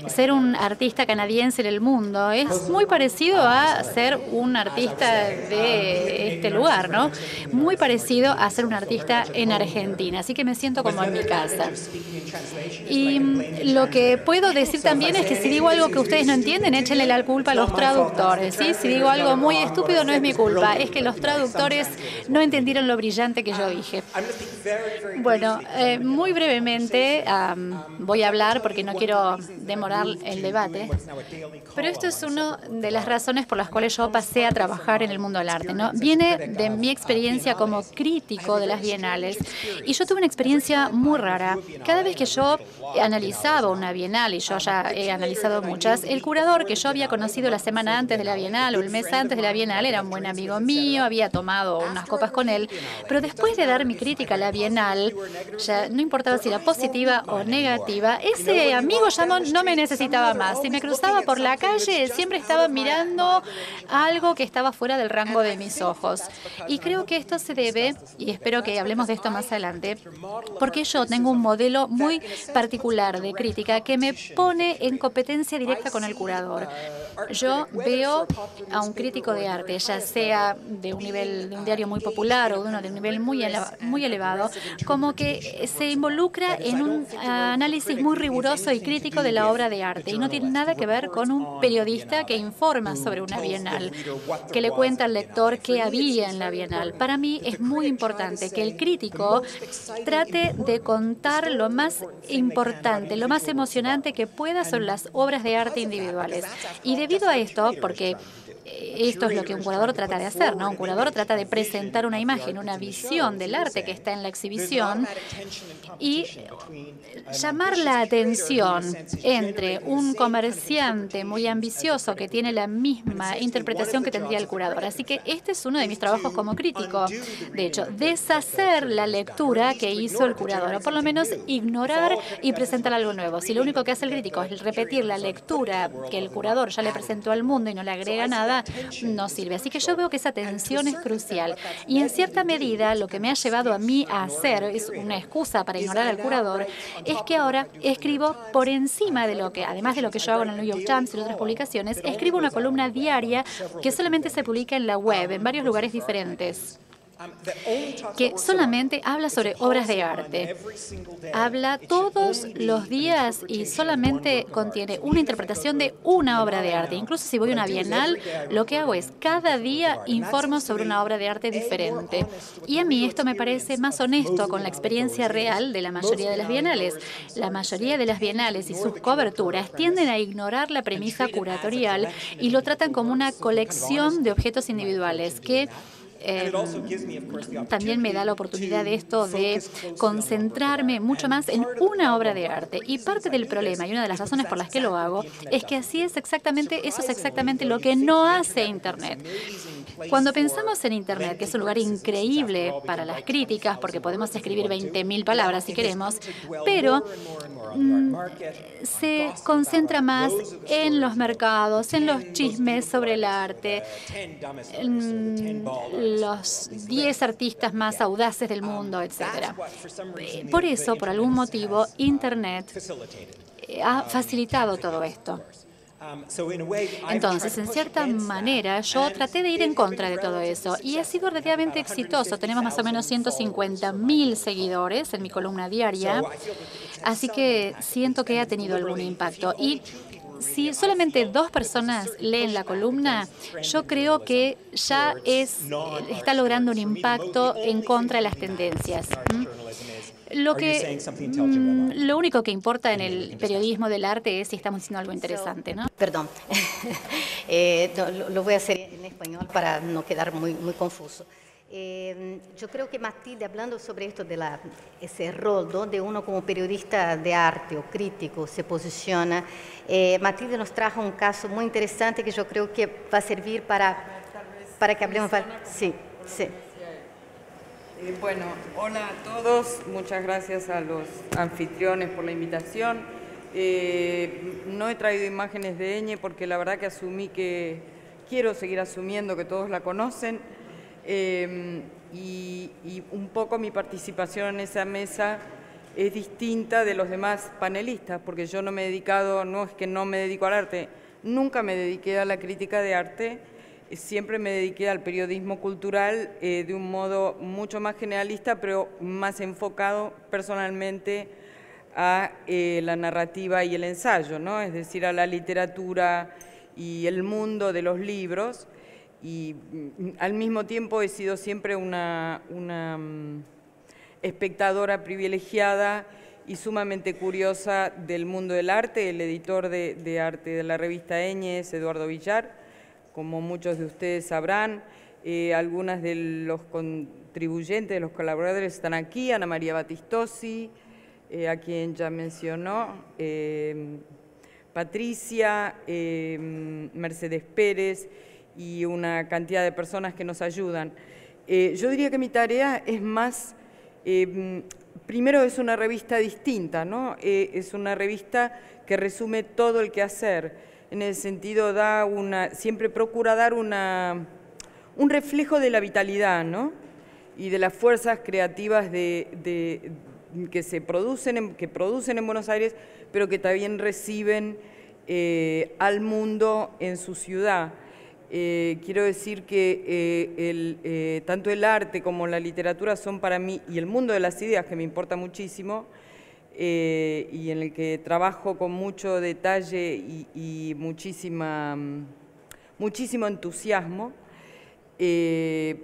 Ser un artista canadiense en el mundo es muy parecido a ser un artista de este lugar, ¿no? Muy parecido a ser un artista en Argentina. Así que me siento como en mi casa. Y lo que puedo decir también es que si digo algo que ustedes no entienden, échenle la culpa a los traductores, ¿sí? Si digo algo muy estúpido, no es mi culpa. Es que los traductores no entendieron lo brillante que yo dije. Bueno, muy brevemente voy a hablar porque no quiero demorar el debate, pero esto es una de las razones por las cuales yo pasé a trabajar en el mundo del arte, ¿no? Viene de mi experiencia como crítico de las bienales y yo tuve una experiencia muy rara. Cada vez que yo analizaba una bienal, y yo ya he analizado muchas, el curador que yo había conocido la semana antes de la bienal o el mes antes de la bienal era un buen amigo mío, había tomado unas copas con él, pero después de dar mi crítica a la bienal, ya no importaba si era positiva o negativa, ese amigo ya no me necesitaba más. Si me cruzaba por la calle, siempre estaba mirando algo que estaba fuera del rango de mis ojos. Y creo que esto se debe, y espero que hablemos de esto más adelante, porque yo tengo un modelo muy particular de crítica que me pone en competencia directa con el curador. Yo veo a un crítico de arte, ya sea de un nivel de un diario muy popular o de uno de un nivel muy elevado, como que se involucra en un análisis muy riguroso y crítico de la obra de arte y no tiene nada que ver con un periodista que informa sobre una bienal, que le cuenta al lector qué había en la bienal. Para mí es muy importante que el crítico trate de contar lo más importante, lo más emocionante que pueda sobre las obras de arte individuales. Y debido a esto, porque esto es lo que un curador trata de hacer, ¿no? Un curador trata de presentar una imagen, una visión del arte que está en la exhibición y llamar la atención entre un comerciante muy ambicioso que tiene la misma interpretación que tendría el curador. Así que este es uno de mis trabajos como crítico. De hecho, deshacer la lectura que hizo el curador, o por lo menos ignorar y presentar algo nuevo. Si lo único que hace el crítico es repetir la lectura que el curador ya le presentó al mundo y no le agrega nada, no sirve. Así que yo veo que esa tensión es crucial. Y en cierta medida lo que me ha llevado a mí a hacer, es una excusa para ignorar al curador, es que ahora escribo por encima de lo que, además de lo que yo hago en el New York Times y en otras publicaciones, escribo una columna diaria que solamente se publica en la web, en varios lugares diferentes, que solamente habla sobre obras de arte. Habla todos los días y solamente contiene una interpretación de una obra de arte. Incluso si voy a una bienal, lo que hago es cada día informo sobre una obra de arte diferente. Y a mí esto me parece más honesto con la experiencia real de la mayoría de las bienales. La mayoría de las bienales y sus coberturas tienden a ignorar la premisa curatorial y lo tratan como una colección de objetos individuales que también me da la oportunidad de esto de concentrarme mucho más en una obra de arte. Y parte del problema, y una de las razones por las que lo hago, es que eso es exactamente lo que no hace Internet. Cuando pensamos en Internet, que es un lugar increíble para las críticas, porque podemos escribir 20.000 palabras si queremos, pero se concentra más en los mercados, en los chismes sobre el arte, los 10 artistas más audaces del mundo, etc. Por eso, por algún motivo, Internet ha facilitado todo esto. Entonces, en cierta manera, yo traté de ir en contra de todo eso y ha sido relativamente exitoso. Tenemos más o menos 150.000 seguidores en mi columna diaria, así que siento que ha tenido algún impacto. Y si solamente 2 personas leen la columna, yo creo que ya está logrando un impacto en contra de las tendencias. Lo único que importa en el periodismo del arte es si estamos diciendo algo interesante, ¿no? Perdón, lo voy a hacer en español para no quedar muy confuso. Yo creo que Matilde, hablando sobre esto de ese rol donde uno como periodista de arte o crítico se posiciona, Matilde nos trajo un caso muy interesante que yo creo que va a servir para que hablemos. Sí, sí. Bueno, hola a todos, muchas gracias a los anfitriones por la invitación. No he traído imágenes de Eñe porque la verdad que quiero seguir asumiendo que todos la conocen y un poco mi participación en esa mesa es distinta de los demás panelistas porque yo no es que no me dedico al arte, nunca me dediqué a la crítica de arte. Siempre me dediqué al periodismo cultural de un modo mucho más generalista, pero más enfocado personalmente a la narrativa y el ensayo, ¿no? Es decir, a la literatura y el mundo de los libros. Y al mismo tiempo he sido siempre una espectadora privilegiada y sumamente curiosa del mundo del arte. El editor de arte de la revista Eñe es Eduardo Villar, como muchos de ustedes sabrán. Algunas de los contribuyentes, de los colaboradores están aquí: Ana María Batistosi, a quien ya mencionó, Patricia, Mercedes Pérez y una cantidad de personas que nos ayudan. Yo diría que mi tarea es más, primero es una revista distinta, ¿no? Es una revista que resume todo el quehacer. En ese sentido siempre procura dar un reflejo de la vitalidad, ¿no? Y de las fuerzas creativas que producen en Buenos Aires, pero que también reciben al mundo en su ciudad. Quiero decir que tanto el arte como la literatura son para mí, y el mundo de las ideas, que me importa muchísimo, y en el que trabajo con mucho detalle y muchísimo entusiasmo, se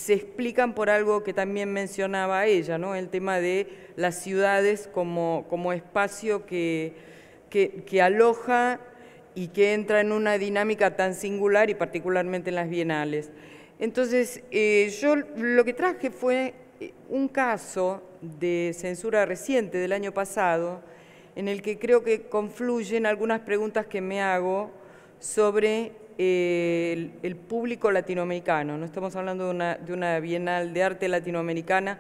explican por algo que también mencionaba ella, ¿no? El tema de las ciudades como espacio que aloja y que entra en una dinámica tan singular, y particularmente en las bienales. Entonces, yo lo que traje fue un caso de censura reciente del año pasado, en el que creo que confluyen algunas preguntas que me hago sobre el público latinoamericano. No estamos hablando de una bienal de arte latinoamericana,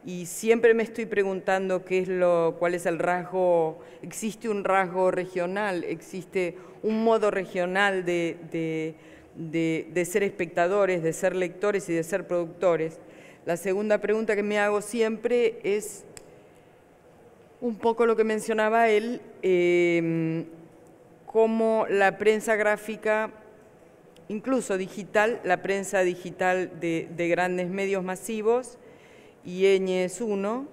y siempre me estoy preguntando cuál es el rasgo. ¿Existe un rasgo regional? ¿Existe un modo regional de ser espectadores, de ser lectores y de ser productores? La segunda pregunta que me hago siempre es un poco lo que mencionaba él, cómo la prensa gráfica, incluso digital, la prensa digital de grandes medios masivos, y Eñe es uno,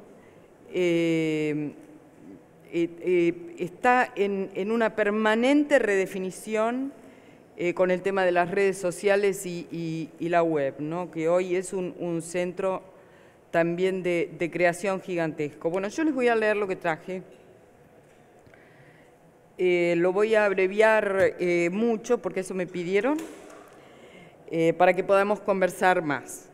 está en una permanente redefinición con el tema de las redes sociales y la web, ¿no? Que hoy es un centro también de creación gigantesco. Bueno, yo les voy a leer lo que traje. Lo voy a abreviar mucho, porque eso me pidieron, para que podamos conversar más.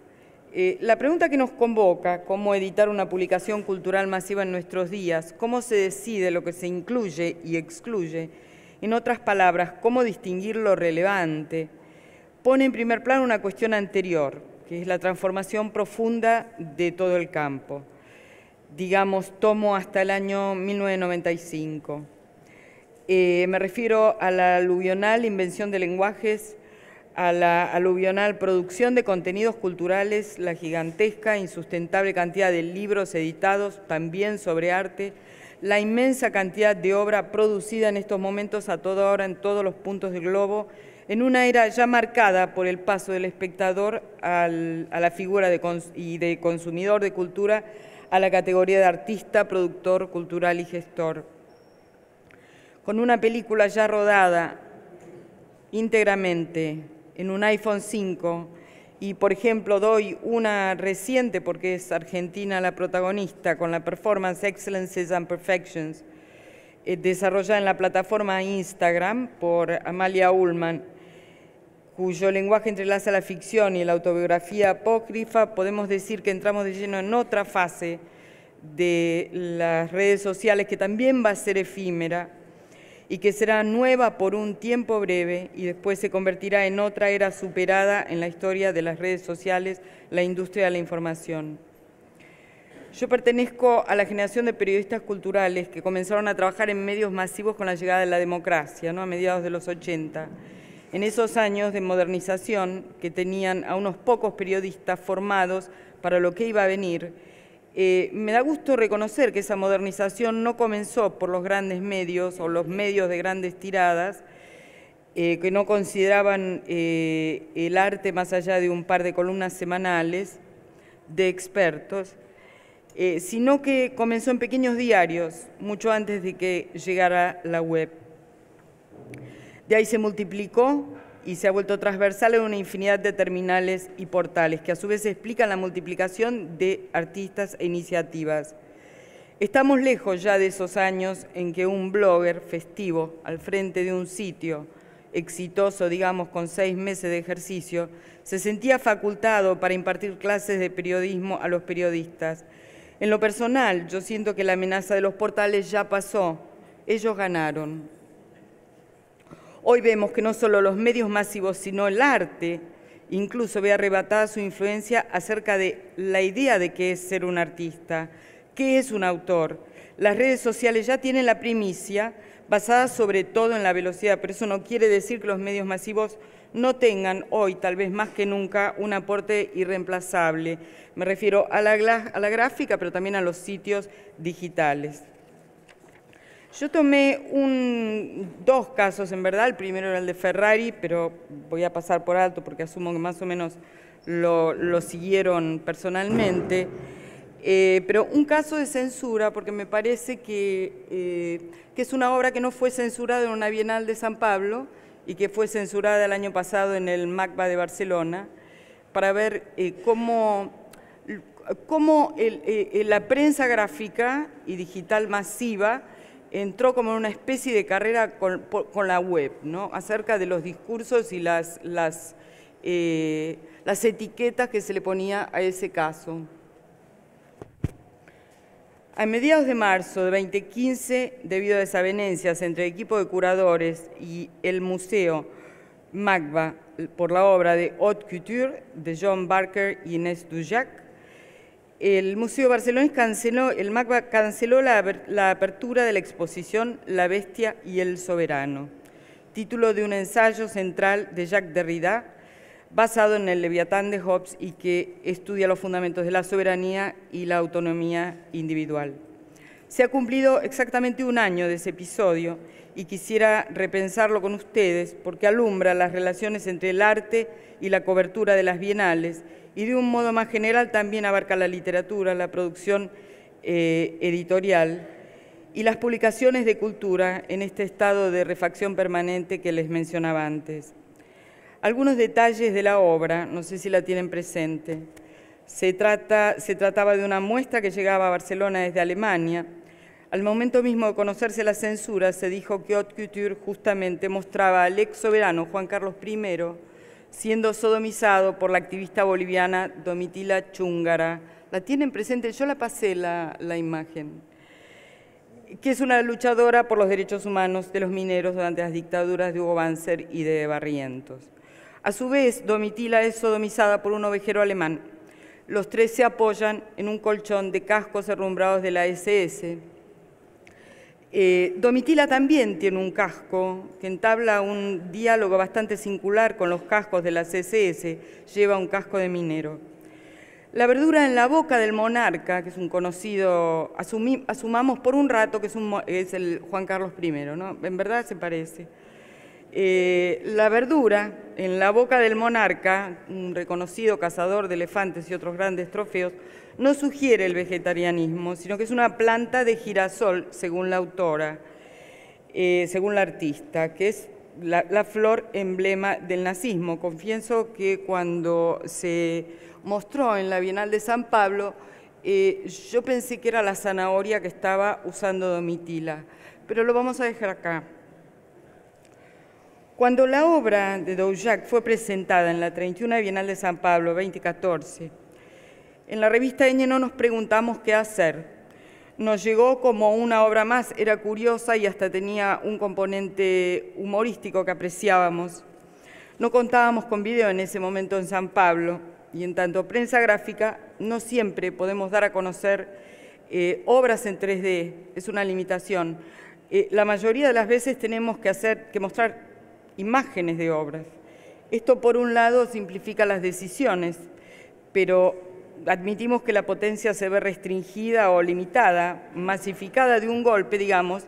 La pregunta que nos convoca: ¿cómo editar una publicación cultural masiva en nuestros días? ¿Cómo se decide lo que se incluye y excluye? En otras palabras, ¿cómo distinguir lo relevante? Pone en primer plano una cuestión anterior, que es la transformación profunda de todo el campo. Digamos, tomo hasta el año 1995. Me refiero a la aluvional invención de lenguajes, a la aluvional producción de contenidos culturales, la gigantesca, insustentable cantidad de libros editados también sobre arte, la inmensa cantidad de obra producida en estos momentos a toda hora en todos los puntos del globo, en una era ya marcada por el paso del espectador a la figura de consumidor de cultura, a la categoría de artista, productor cultural y gestor. Con una película ya rodada íntegramente en un iPhone 5, y por ejemplo doy una reciente porque es argentina la protagonista, con la performance Excellences and Perfections, desarrollada en la plataforma Instagram por Amalia Ullman, cuyo lenguaje entrelaza la ficción y la autobiografía apócrifa. Podemos decir que entramos de lleno en otra fase de las redes sociales, que también va a ser efímera y que será nueva por un tiempo breve, y después se convertirá en otra era superada en la historia de las redes sociales, la industria de la información. Yo pertenezco a la generación de periodistas culturales que comenzaron a trabajar en medios masivos con la llegada de la democracia, ¿no? A mediados de los 80. En esos años de modernización, que tenían a unos pocos periodistas formados para lo que iba a venir, me da gusto reconocer que esa modernización no comenzó por los grandes medios o los medios de grandes tiradas, que no consideraban el arte más allá de un par de columnas semanales de expertos, sino que comenzó en pequeños diarios, mucho antes de que llegara la web. De ahí se multiplicó y se ha vuelto transversal en una infinidad de terminales y portales, que a su vez explican la multiplicación de artistas e iniciativas. Estamos lejos ya de esos años en que un blogger festivo al frente de un sitio exitoso, digamos, con 6 meses de ejercicio, se sentía facultado para impartir clases de periodismo a los periodistas. En lo personal, yo siento que la amenaza de los portales ya pasó. Ellos ganaron. Hoy vemos que no solo los medios masivos, sino el arte, incluso ve arrebatada su influencia acerca de la idea de qué es ser un artista, qué es un autor. Las redes sociales ya tienen la primicia, basada sobre todo en la velocidad, pero eso no quiere decir que los medios masivos no tengan hoy, tal vez más que nunca, un aporte irreemplazable. Me refiero a la gráfica, pero también a los sitios digitales. Yo tomé dos casos, en verdad. El primero era el de Ferrari, pero voy a pasar por alto porque asumo que más o menos lo siguieron personalmente. Pero un caso de censura, porque me parece que es una obra que no fue censurada en una Bienal de San Pablo y que fue censurada el año pasado en el MACBA de Barcelona, para ver cómo la prensa gráfica y digital masiva entró como en una especie de carrera con la web, ¿no? Acerca de los discursos y las etiquetas que se le ponía a ese caso. A mediados de marzo de 2015, debido a desavenencias entre el equipo de curadores y el Museo MACBA por la obra de Haute Couture de John Barker y Inés Dujac, el Museo barcelonés el MACBA canceló la apertura de la exposición La Bestia y el Soberano, título de un ensayo central de Jacques Derrida, basado en el Leviatán de Hobbes y que estudia los fundamentos de la soberanía y la autonomía individual. Se ha cumplido exactamente un año de ese episodio y quisiera repensarlo con ustedes porque alumbra las relaciones entre el arte y la cobertura de las bienales y de un modo más general también abarca la literatura, la producción editorial y las publicaciones de cultura en este estado de refacción permanente que les mencionaba antes. Algunos detalles de la obra, no sé si la tienen presente. Se trataba de una muestra que llegaba a Barcelona desde Alemania. Al momento mismo de conocerse la censura, se dijo que Haute Couture justamente mostraba al ex soberano Juan Carlos I siendo sodomizado por la activista boliviana Domitila Chúngara. ¿La tienen presente? Yo la pasé la imagen. Que es una luchadora por los derechos humanos de los mineros durante las dictaduras de Hugo Banzer y de Barrientos. A su vez, Domitila es sodomizada por un ovejero alemán. Los tres se apoyan en un colchón de cascos herrumbrados de la SS. Domitila también tiene un casco que entabla un diálogo bastante singular con los cascos de las SS. Lleva un casco de minero. La verdura en la boca del monarca, que es un conocido, asumamos por un rato que es el Juan Carlos I, ¿no? En verdad se parece. La verdura en la boca del monarca, un reconocido cazador de elefantes y otros grandes trofeos, no sugiere el vegetarianismo, sino que es una planta de girasol, según la autora, según la artista, que es la flor emblema del nazismo. Confieso que cuando se mostró en la Bienal de San Pablo, yo pensé que era la zanahoria que estaba usando Domitila, pero lo vamos a dejar acá. Cuando la obra de Dujac fue presentada en la 31 Bienal de San Pablo 2014, en la revista Ñ no nos preguntamos qué hacer. Nos llegó como una obra más, era curiosa y hasta tenía un componente humorístico que apreciábamos. No contábamos con video en ese momento en San Pablo y en tanto prensa gráfica no siempre podemos dar a conocer obras en 3D, es una limitación. La mayoría de las veces tenemos que mostrar imágenes de obras. Esto, por un lado, simplifica las decisiones, pero admitimos que la potencia se ve restringida o limitada, masificada de un golpe, digamos,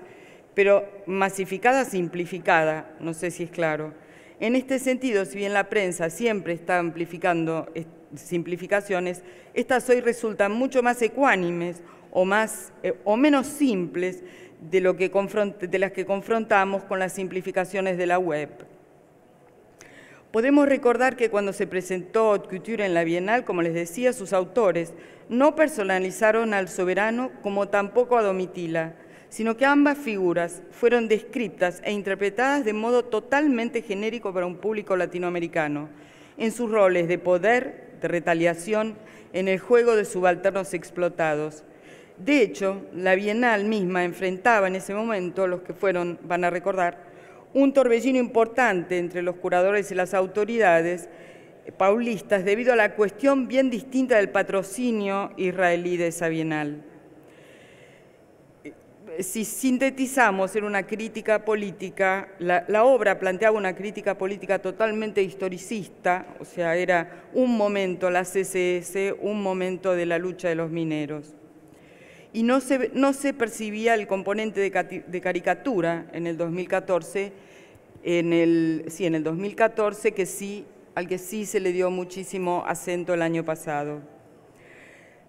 pero masificada, simplificada, no sé si es claro. En este sentido, si bien la prensa siempre está amplificando simplificaciones, estas hoy resultan mucho más ecuánimes o menos simples de las que confrontamos con las simplificaciones de la web. Podemos recordar que cuando se presentó Haute Couture en la Bienal, como les decía, sus autores no personalizaron al soberano como tampoco a Domitila, sino que ambas figuras fueron descritas e interpretadas de modo totalmente genérico para un público latinoamericano, en sus roles de poder, de retaliación, en el juego de subalternos explotados. De hecho, la Bienal misma enfrentaba en ese momento, los que fueron van a recordar, un torbellino importante entre los curadores y las autoridades paulistas debido a la cuestión bien distinta del patrocinio israelí de esa Bienal. Si sintetizamos en una crítica política, la obra planteaba una crítica política totalmente historicista, o sea, era un momento, la CSS, un momento de la lucha de los mineros. Y no se percibía el componente de caricatura en el 2014, en el 2014, al que sí se le dio muchísimo acento el año pasado.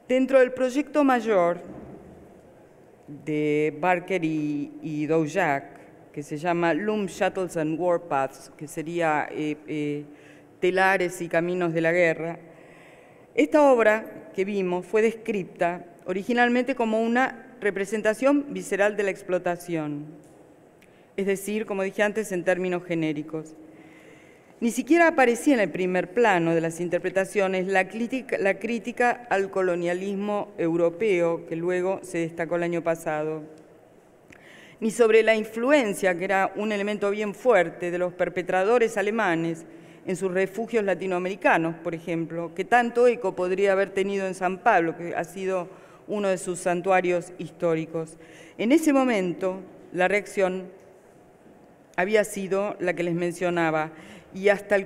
Dentro del proyecto mayor de Barker y Doujac, que se llama Loom, Shuttles and Warpaths, que sería telares y caminos de la guerra, esta obra que vimos fue descrita originalmente como una representación visceral de la explotación, es decir, como dije antes, en términos genéricos. Ni siquiera aparecía en el primer plano de las interpretaciones la crítica al colonialismo europeo, que luego se destacó el año pasado, ni sobre la influencia, que era un elemento bien fuerte, de los perpetradores alemanes en sus refugios latinoamericanos, por ejemplo, que tanto eco podría haber tenido en San Pablo, que ha sido uno de sus santuarios históricos. En ese momento, la reacción había sido la que les mencionaba, y hasta el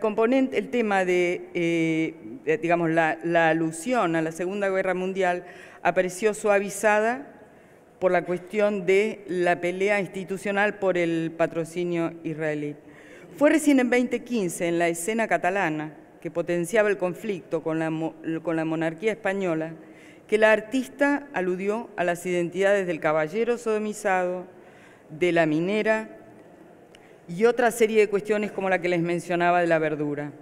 tema de, digamos, la alusión a la Segunda Guerra Mundial apareció suavizada por la cuestión de la pelea institucional por el patrocinio israelí. Fue recién en 2015, en la escena catalana, que potenciaba el conflicto con la monarquía española, que la artista aludió a las identidades del caballero sodomizado, de la minera y otra serie de cuestiones como la que les mencionaba de la verdura.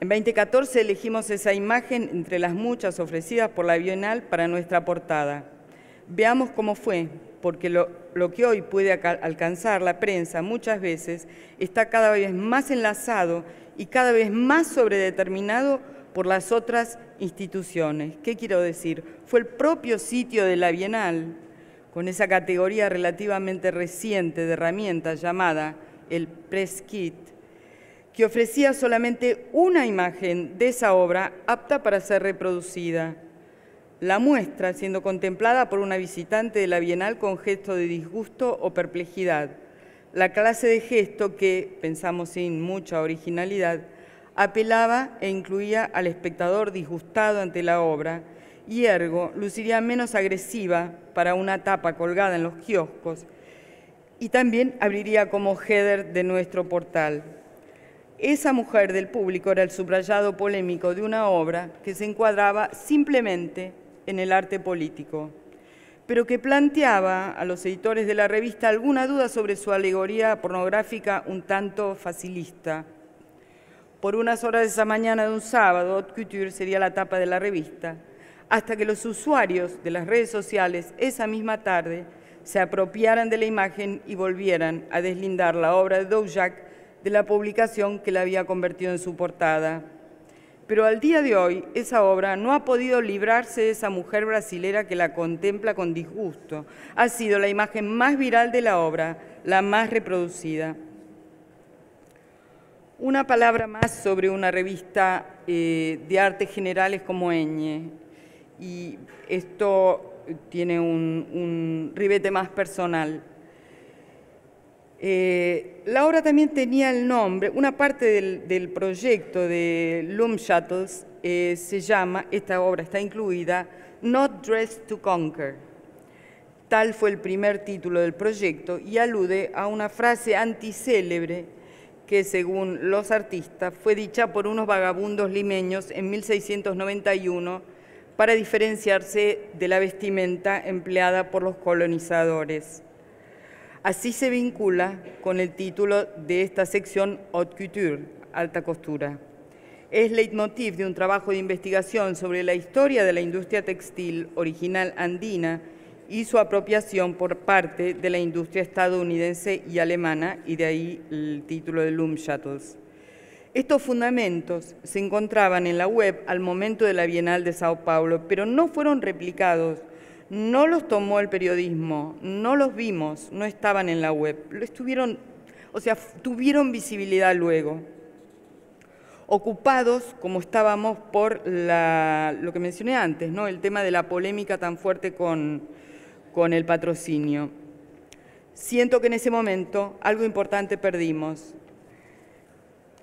En 2014 elegimos esa imagen entre las muchas ofrecidas por la Bienal para nuestra portada. Veamos cómo fue, porque lo que hoy puede alcanzar la prensa muchas veces está cada vez más enlazado y cada vez más sobredeterminado por las otras instituciones. ¿Qué quiero decir? Fue el propio sitio de la Bienal, con esa categoría relativamente reciente de herramientas llamada el Press Kit, que ofrecía solamente una imagen de esa obra apta para ser reproducida. La muestra siendo contemplada por una visitante de la Bienal con gesto de disgusto o perplejidad, la clase de gesto que, pensamos sin mucha originalidad, apelaba e incluía al espectador disgustado ante la obra y ergo luciría menos agresiva para una tapa colgada en los kioscos y también abriría como header de nuestro portal. Esa mujer del público era el subrayado polémico de una obra que se encuadraba simplemente en el arte político, pero que planteaba a los editores de la revista alguna duda sobre su alegoría pornográfica un tanto facilista. Por unas horas de esa mañana de un sábado, Haute Couture sería la tapa de la revista, hasta que los usuarios de las redes sociales esa misma tarde se apropiaran de la imagen y volvieran a deslindar la obra de Doujac de la publicación que la había convertido en su portada. Pero al día de hoy, esa obra no ha podido librarse de esa mujer brasilera que la contempla con disgusto. Ha sido la imagen más viral de la obra, la más reproducida. Una palabra más sobre una revista de artes generales como Eñe. Y esto tiene un ribete más personal. La obra también tenía el nombre, una parte del proyecto de Loom Shuttles se llama, esta obra está incluida, Not Dressed to Conquer. Tal fue el primer título del proyecto y alude a una frase anticélebre que, según los artistas, fue dicha por unos vagabundos limeños en 1691 para diferenciarse de la vestimenta empleada por los colonizadores. Así se vincula con el título de esta sección Haute Couture, alta costura. Es leitmotiv de un trabajo de investigación sobre la historia de la industria textil original andina y su apropiación por parte de la industria estadounidense y alemana, y de ahí el título de Loom Shuttles. Estos fundamentos se encontraban en la web al momento de la Bienal de Sao Paulo, pero no fueron replicados, no los tomó el periodismo, no los vimos, no estaban en la web, tuvieron visibilidad luego. Ocupados, como estábamos, por lo que mencioné antes, ¿no? El tema de la polémica tan fuerte con el patrocinio. Siento que en ese momento algo importante perdimos,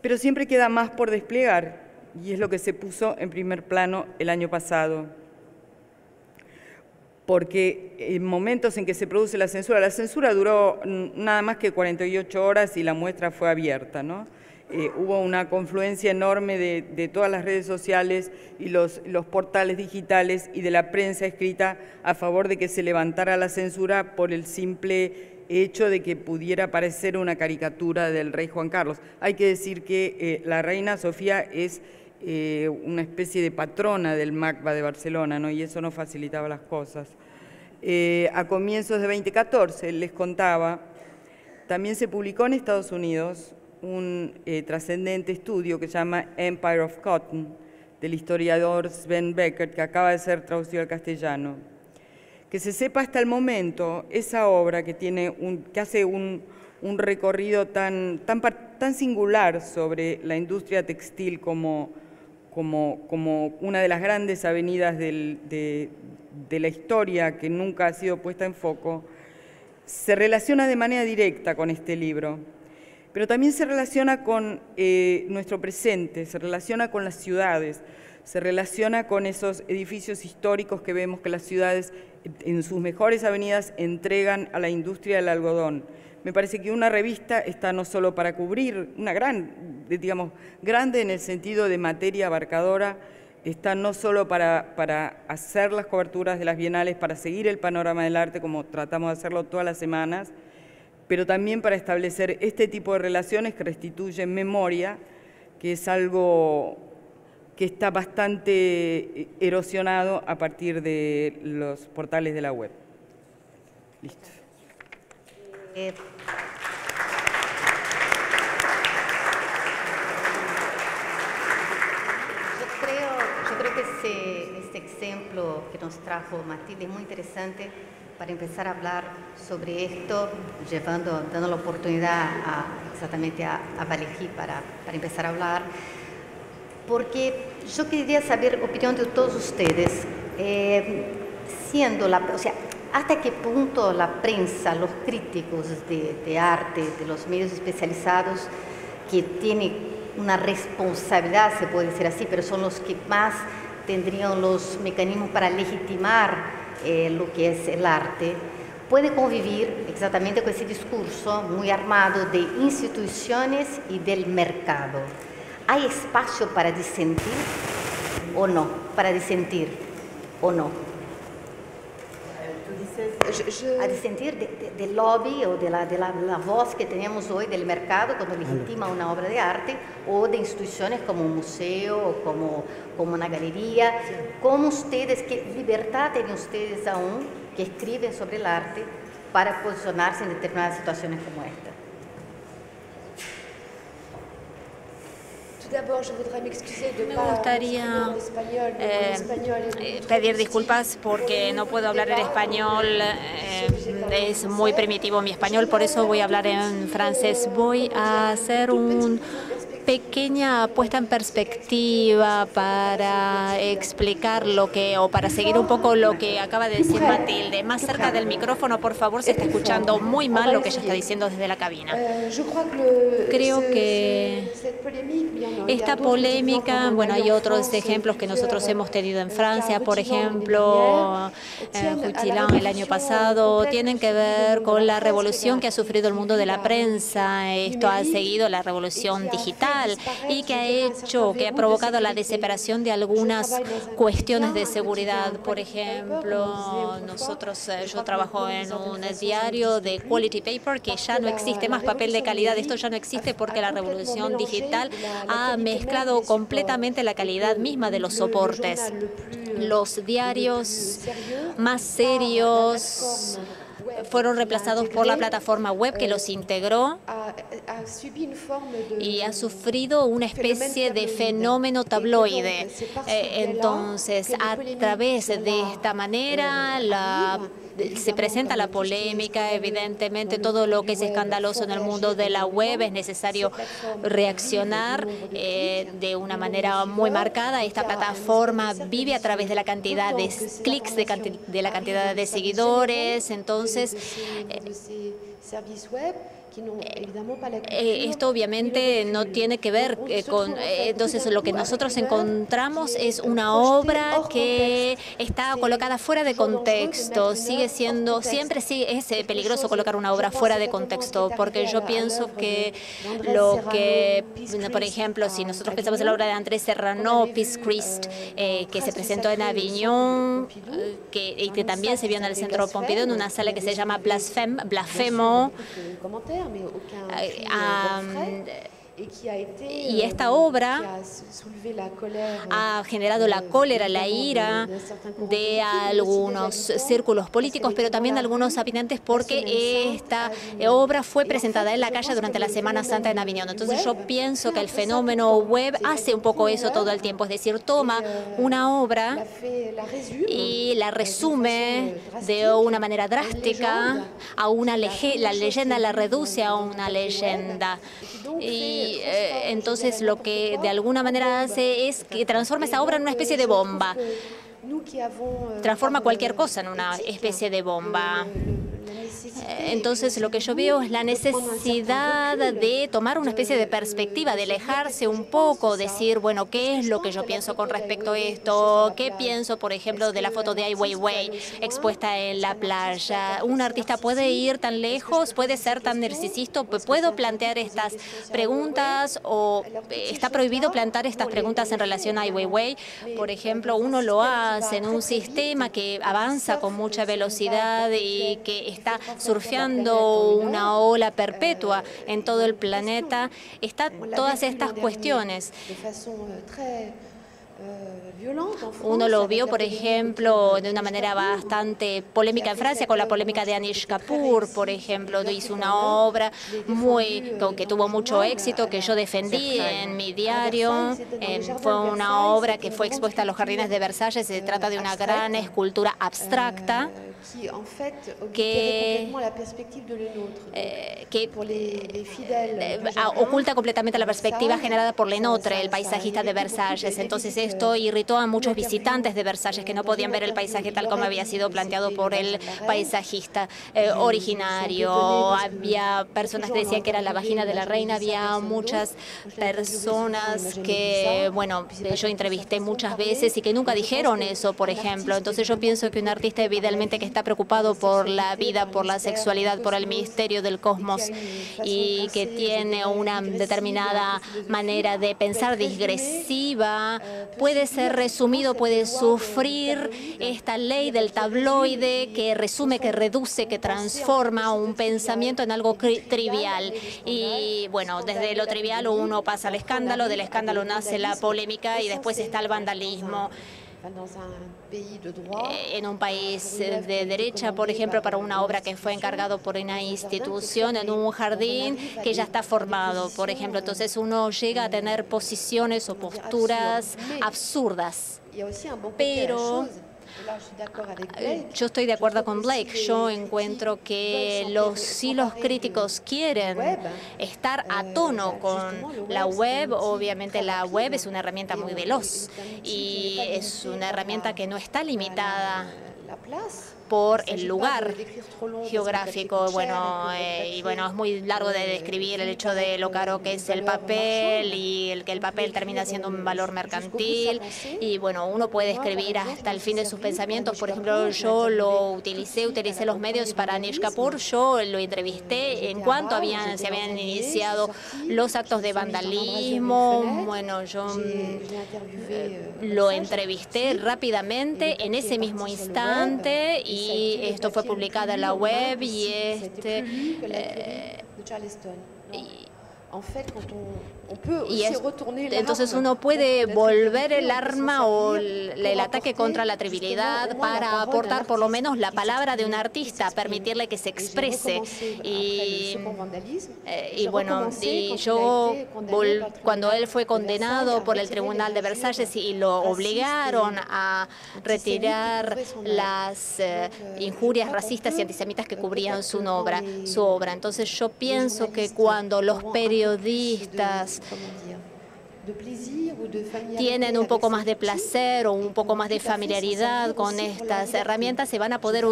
pero siempre queda más por desplegar, y es lo que se puso en primer plano el año pasado. Porque en momentos en que se produce la censura duró nada más que 48 horas y la muestra fue abierta, ¿no? Hubo una confluencia enorme de todas las redes sociales y los portales digitales y de la prensa escrita a favor de que se levantara la censura por el simple hecho de que pudiera parecer una caricatura del rey Juan Carlos. Hay que decir que la reina Sofía es una especie de patrona del MACBA de Barcelona, ¿no? Y eso no facilitaba las cosas. A comienzos de 2014, les contaba, también se publicó en Estados Unidos un trascendente estudio que se llama Empire of Cotton, del historiador Sven Beckert, que acaba de ser traducido al castellano. Que se sepa hasta el momento, esa obra que hace un recorrido tan singular sobre la industria textil como una de las grandes avenidas de la historia que nunca ha sido puesta en foco, se relaciona de manera directa con este libro. Pero también se relaciona con nuestro presente, se relaciona con las ciudades, se relaciona con esos edificios históricos que vemos que las ciudades en sus mejores avenidas entregan a la industria del algodón. Me parece que una revista está no solo para cubrir, grande en el sentido de materia abarcadora, está no solo para hacer las coberturas de las bienales, para seguir el panorama del arte como tratamos de hacerlo todas las semanas, pero también para establecer este tipo de relaciones que restituyen memoria, que es algo que está bastante erosionado a partir de los portales de la web. Listo. Yo creo que este ejemplo que nos trajo Matilde es muy interesante para empezar a hablar sobre esto, dando la oportunidad exactamente a Valérie para empezar a hablar, porque yo quería saber la opinión de todos ustedes, hasta qué punto la prensa, los críticos de arte, de los medios especializados, que tienen una responsabilidad, se puede decir así, pero son los que más tendrían los mecanismos para legitimar lo que es el arte, puede convivir exactamente con ese discurso muy armado de instituciones y del mercado. ¿Hay espacio para disentir o no? Para disentir o no. A disentir del lobby o de la voz que tenemos hoy del mercado cuando legitima una obra de arte, o de instituciones como un museo o como una galería. ¿Cómo ustedes, qué libertad tienen ustedes aún que escriben sobre el arte para posicionarse en determinadas situaciones como esta? Me gustaría pedir disculpas porque no puedo hablar en español, es muy primitivo mi español, por eso voy a hablar en francés. Voy a hacer una pequeña puesta en perspectiva para explicar o para seguir un poco lo que acaba de decir Matilde. Más cerca del micrófono, por favor, se está escuchando muy mal lo que ella está diciendo desde la cabina. Creo que esta polémica, bueno, hay otros ejemplos que nosotros hemos tenido en Francia, por ejemplo, Coutillon el año pasado, tienen que ver con la revolución que ha sufrido el mundo de la prensa. Esto ha seguido la revolución digital, digital y que ha provocado la desaparición de algunas cuestiones de seguridad. Por ejemplo, yo trabajo en un diario de quality paper que ya no existe más, papel de calidad. Esto ya no existe porque la revolución digital ha mezclado completamente la calidad misma de los soportes. Los diarios más serios fueron reemplazados por la plataforma web que los integró y ha sufrido una especie de fenómeno tabloide. Entonces, a través de esta manera, se presenta la polémica. Evidentemente, todo lo que es escandaloso en el mundo de la web es necesario reaccionar de una manera muy marcada. Esta plataforma vive a través de la cantidad de clics, de la cantidad de seguidores. Entonces, esto obviamente no tiene que ver con... Entonces, lo que nosotros encontramos es una obra que está colocada fuera de contexto. Siempre es peligroso colocar una obra fuera de contexto, porque yo pienso que por ejemplo, si nosotros pensamos en la obra de Andrés Serrano, Peace Christ, que se presentó en Aviñón, y que también se vio en el Centro Pompidou, en una sala que se llama Blasfemo, y esta obra ha generado la cólera, la ira de algunos círculos políticos, pero también de algunos habitantes, porque esta obra fue presentada en la calle durante la Semana Santa en Aviñón. Entonces, yo pienso que el fenómeno web hace un poco eso todo el tiempo, es decir, toma una obra y la resume de una manera drástica a una la leyenda la reduce a una leyenda. Y entonces lo que de alguna manera hace es que transforma esa obra en una especie de bomba. Transforma cualquier cosa en una especie de bomba. Entonces, lo que yo veo es la necesidad de tomar una especie de perspectiva, de alejarse un poco, decir, bueno, ¿qué es lo que yo pienso con respecto a esto? ¿Qué pienso, por ejemplo, de la foto de Ai Weiwei expuesta en la playa? ¿Un artista puede ir tan lejos? ¿Puede ser tan narcisista? ¿Puedo plantear estas preguntas o está prohibido plantear estas preguntas en relación a Ai Weiwei? Por ejemplo, uno lo hace en un sistema que avanza con mucha velocidad y que está surfeando una ola perpetua en todo el planeta. Están todas estas cuestiones. Uno lo vio, por ejemplo, de una manera bastante polémica en Francia, con la polémica de Anish Kapoor, por ejemplo. Hizo una obra que tuvo mucho éxito, que yo defendí en mi diario. Fue una obra que fue expuesta a los jardines de Versalles. Se trata de una gran escultura abstracta que oculta completamente la perspectiva generada por Lenotre, el paisajista de Versalles. Entonces, esto irritó a muchos visitantes de Versalles que no podían ver el paisaje tal como había sido planteado por el paisajista originario. Había personas que decían que era la vagina de la reina. Había muchas personas que, bueno, yo entrevisté muchas veces y que nunca dijeron eso, por ejemplo. Entonces, yo pienso que un artista evidentemente que está preocupado por la vida, por la sexualidad, por el misterio del cosmos y que tiene una determinada manera de pensar digresiva, puede ser resumido, puede sufrir esta ley del tabloide que resume, que reduce, que transforma un pensamiento en algo trivial. Y bueno, desde lo trivial uno pasa al escándalo, del escándalo nace la polémica y después está el vandalismo. En un país de derecha, por ejemplo, para una obra que fue encargado por una institución en un jardín que ya está formado, por ejemplo. Entonces uno llega a tener posiciones o posturas absurdas. Pero yo estoy de acuerdo con Blake. Yo encuentro que si los críticos quieren estar a tono con la web, obviamente la web es una herramienta muy veloz y es una herramienta que no está limitada por el lugar geográfico. Bueno, y bueno, es muy largo de describir el hecho de lo caro que es el papel y que el papel termina siendo un valor mercantil. Y bueno, uno puede escribir hasta el fin de sus pensamientos. Por ejemplo, yo lo utilicé los medios para Anish Kapoor. Yo lo entrevisté en cuanto se habían iniciado los actos de vandalismo. Bueno, yo lo entrevisté rápidamente en ese mismo instante y esto fue publicado en la web entonces uno puede volver el arma o el ataque contra la trivialidad para aportar por lo menos la palabra de un artista, permitirle que se exprese. Y bueno, yo cuando él fue condenado por el Tribunal de Versalles y lo obligaron a retirar las injurias racistas y antisemitas que cubrían su obra. Entonces yo pienso que cuando los periodistas tienen un poco más de placer o un poco más de familiaridad con estas herramientas, se van a poder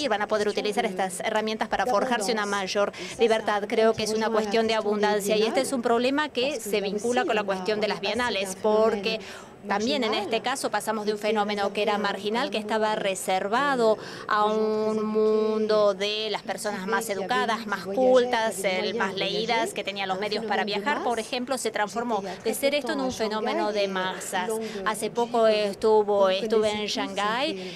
van a poder utilizar estas herramientas para forjarse una mayor libertad. Creo que es una cuestión de abundancia y este es un problema que se vincula con la cuestión de las bienales, porque también en este caso pasamos de un fenómeno que era marginal, que estaba reservado a un mundo de las personas más educadas, más cultas, más leídas, que tenían los medios para viajar, por ejemplo, se transformó de ser esto en un fenómeno de masas. Hace poco estuve en Shanghái,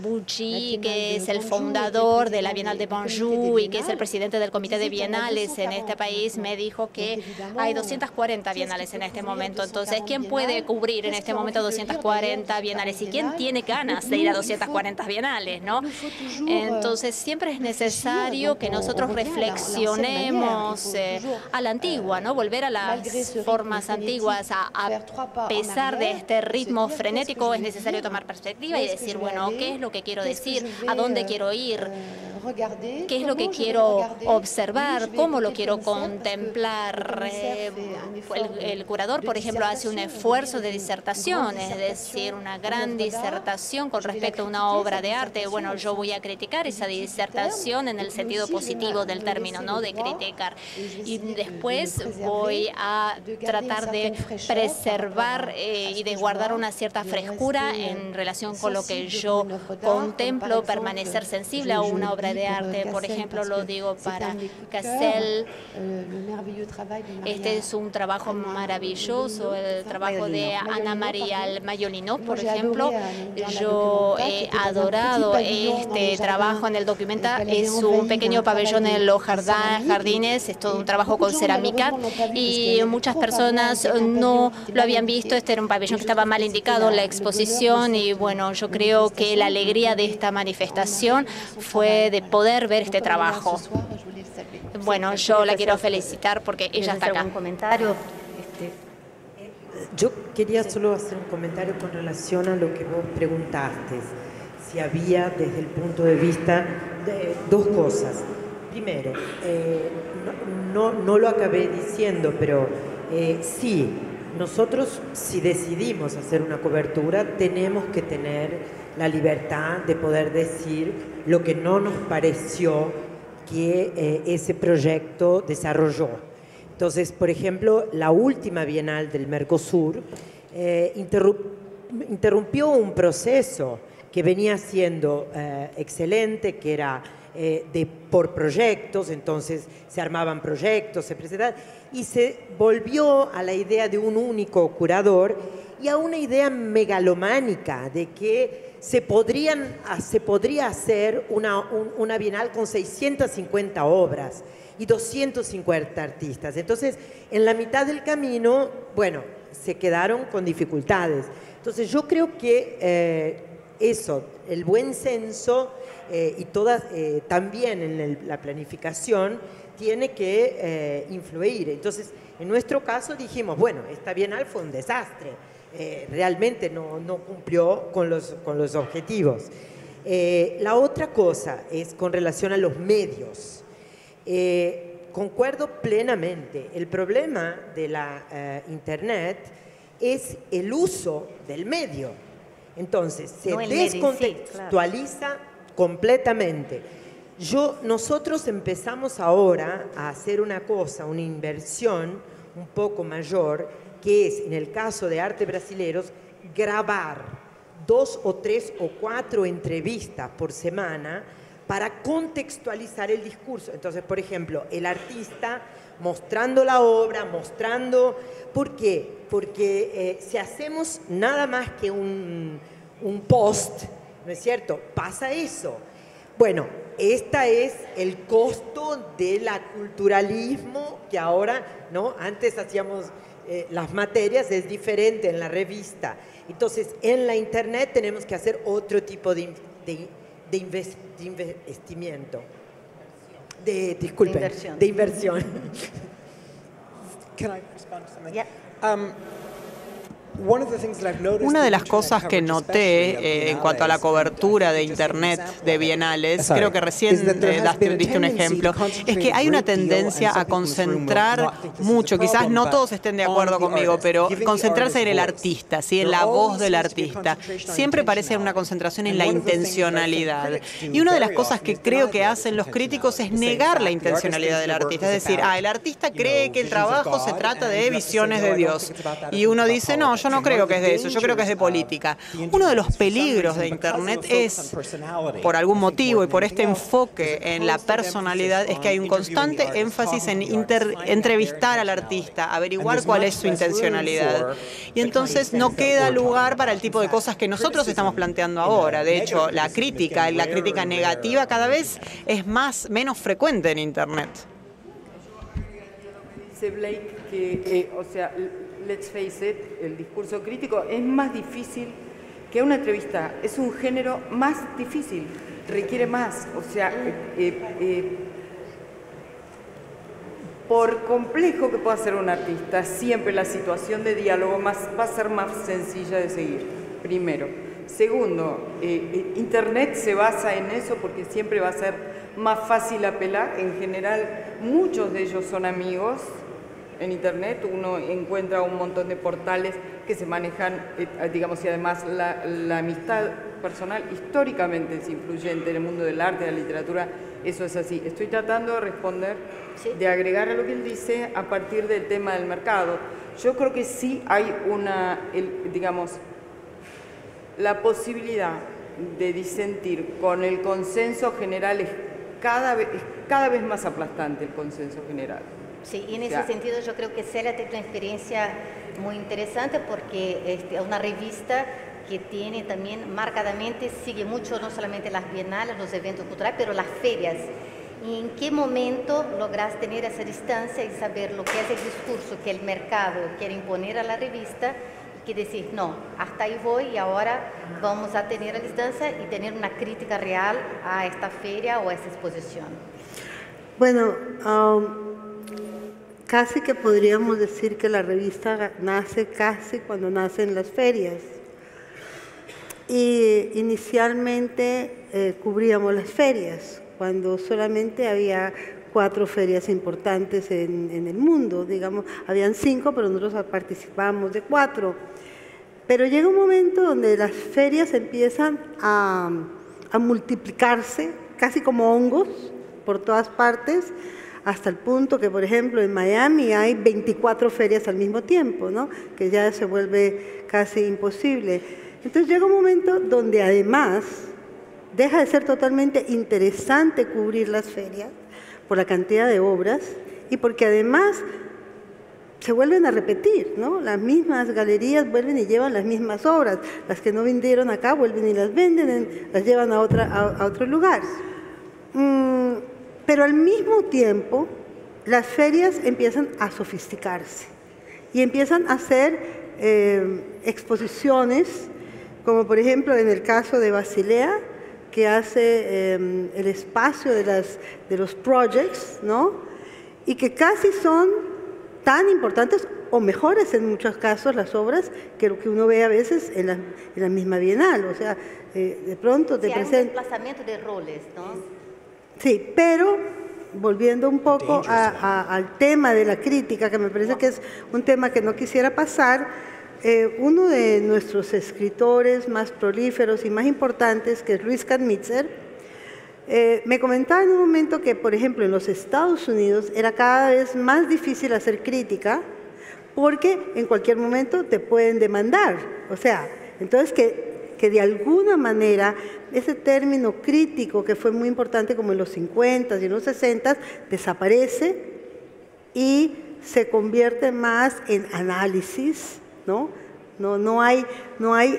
Wu Chi, que es el fundador de la Bienal de Banjul y que es el presidente del Comité de Bienales en este país, me dijo que hay 240 bienales en este momento. Entonces, ¿quién puede cubrir en este momento 240 bienales? ¿Y quién tiene ganas de ir a 240 bienales, no? Entonces, siempre es necesario que nosotros reflexionemos a la antigua, ¿no? Volver a las formas antiguas. A pesar de este ritmo frenético, es necesario tomar perspectiva y decir, bueno, ¿qué es lo que quiero decir? ¿A dónde quiero ir? ¿Qué es lo que quiero observar? ¿Cómo lo quiero contemplar? El curador, por ejemplo, hace un esfuerzo de disertación, es decir, una gran disertación con respecto a una obra de arte. Bueno, yo voy a criticar esa disertación en el sentido positivo del término, ¿no? De criticar. Y después voy a tratar de preservar y de guardar una cierta frescura en relación con lo que yo contemplo, permanecer sensible a una obra de arte. Por ejemplo, lo digo para Cassel. Este es un trabajo maravilloso, el trabajo de Ana María Maiolino, por ejemplo. Yo he adorado este trabajo en el documenta. Es un pequeño pabellón en los jardines, es todo un trabajo con cerámica y muchas personas no lo habían visto. Este era un pabellón que estaba mal indicado en la exposición y bueno, yo creo que la alegría de esta manifestación fue de poder ver este trabajo. Bueno, yo la quiero felicitar porque ella está acá. ¿Un comentario? Yo quería solo hacer un comentario con relación a lo que vos preguntaste, si había desde el punto de vista de dos cosas. Primero, no lo acabé diciendo, pero sí, nosotros si decidimos hacer una cobertura tenemos que tener la libertad de poder decir lo que no nos pareció que ese proyecto desarrolló. Entonces, por ejemplo, la última Bienal del Mercosur interrumpió un proceso que venía siendo excelente, que era por proyectos, entonces se armaban proyectos, se presentaban, y se volvió a la idea de un único curador y a una idea megalománica de que se podría hacer una Bienal con 650 obras y 250 artistas. Entonces, en la mitad del camino, bueno, se quedaron con dificultades. Entonces, yo creo que eso, el buen senso y también en la planificación, tiene que influir. Entonces, en nuestro caso dijimos, bueno, esta Bienal fue un desastre. Realmente no cumplió con los objetivos. La otra cosa es con relación a los medios. Concuerdo plenamente. El problema de la Internet es el uso del medio. Entonces, se No el medio en sí, descontextualiza completamente. Nosotros empezamos ahora a hacer una cosa, una inversión un poco mayor, que es, en el caso de Arte Brasileros, grabar 2 o 3 o 4 entrevistas por semana para contextualizar el discurso. Entonces, por ejemplo, el artista mostrando la obra, mostrando... ¿Por qué? Porque si hacemos nada más que un post, ¿no es cierto? Pasa eso. Bueno, este es el costo del culturalismo que ahora, ¿no? Antes hacíamos las materias, es diferente en la revista. Entonces, en la internet tenemos que hacer otro tipo de investimiento. Inversión. De inversión. Can I respond to something? Yeah. Una de las cosas que noté en cuanto a la cobertura de Internet de bienales, creo que recién diste un ejemplo, es que hay una tendencia a concentrar mucho, quizás no todos estén de acuerdo conmigo, pero concentrarse en el artista, ¿sí? En la voz del artista. Siempre parece una concentración en la intencionalidad. Y una de las cosas que creo que hacen los críticos es negar la intencionalidad del artista. Es decir, el artista cree que el trabajo se trata de visiones de Dios. Y uno dice, no, yo no creo que es de eso, yo creo que es de política. Uno de los peligros de Internet es, por algún motivo y por este enfoque en la personalidad, es que hay un constante énfasis en entrevistar al artista, averiguar cuál es su intencionalidad. Y entonces no queda lugar para el tipo de cosas que nosotros estamos planteando ahora. De hecho, la crítica negativa cada vez es menos frecuente en Internet. Dice Blake que, o sea, let's face it, el discurso crítico es más difícil que una entrevista. Es un género más difícil, requiere más. O sea, por complejo que pueda ser un artista, siempre la situación de diálogo va a ser más sencilla de seguir, primero. Segundo, Internet se basa en eso porque siempre va a ser más fácil apelar. En general, muchos de ellos son amigos. En Internet uno encuentra un montón de portales que se manejan, digamos, y además la amistad personal históricamente es influyente en el mundo del arte, de la literatura, eso es así. Estoy tratando de responder, de agregar a lo que él dice a partir del tema del mercado. Yo creo que sí hay digamos, la posibilidad de disentir con el consenso general es cada vez más aplastante el consenso general. Sí, y en ese sentido yo creo que Celia tiene una experiencia muy interesante porque es una revista que tiene también marcadamente, sigue mucho no solamente las bienales, los eventos culturales, pero las ferias. ¿Y en qué momento logras tener esa distancia y saber lo que es el discurso que el mercado quiere imponer a la revista y que decir, no, hasta ahí voy y ahora vamos a tener la distancia y tener una crítica real a esta feria o a esta exposición? Bueno, casi que podríamos decir que la revista nace casi cuando nacen las ferias. Y inicialmente cubríamos las ferias, cuando solamente había 4 ferias importantes en el mundo, digamos, habían 5, pero nosotros participábamos de 4. Pero llega un momento donde las ferias empiezan a multiplicarse, casi como hongos, por todas partes, hasta el punto que, por ejemplo, en Miami hay 24 ferias al mismo tiempo, ¿no? Que ya se vuelve casi imposible. Entonces llega un momento donde además deja de ser totalmente interesante cubrir las ferias por la cantidad de obras y porque además se vuelven a repetir, ¿no? Las mismas galerías vuelven y llevan las mismas obras. Las que no vendieron acá vuelven y las venden, las llevan a otro lugar. Pero al mismo tiempo, las ferias empiezan a sofisticarse y empiezan a hacer exposiciones, como por ejemplo en el caso de Basilea, que hace el espacio de los projects, ¿no? Y que casi son tan importantes o mejores en muchos casos las obras que lo que uno ve a veces en la misma Bienal. O sea, de pronto te presenta... Hay un desplazamiento de roles, ¿no? Sí, pero volviendo un poco al tema de la crítica, que me parece que es un tema que no quisiera pasar, uno de nuestros escritores más prolíferos y más importantes, que es Luis Kantmitzer, me comentaba en un momento que, por ejemplo, en los Estados Unidos era cada vez más difícil hacer crítica porque en cualquier momento te pueden demandar. O sea, entonces que de alguna manera ese término crítico que fue muy importante como en los 50 y en los 60 desaparece y se convierte más en análisis, ¿no? No hay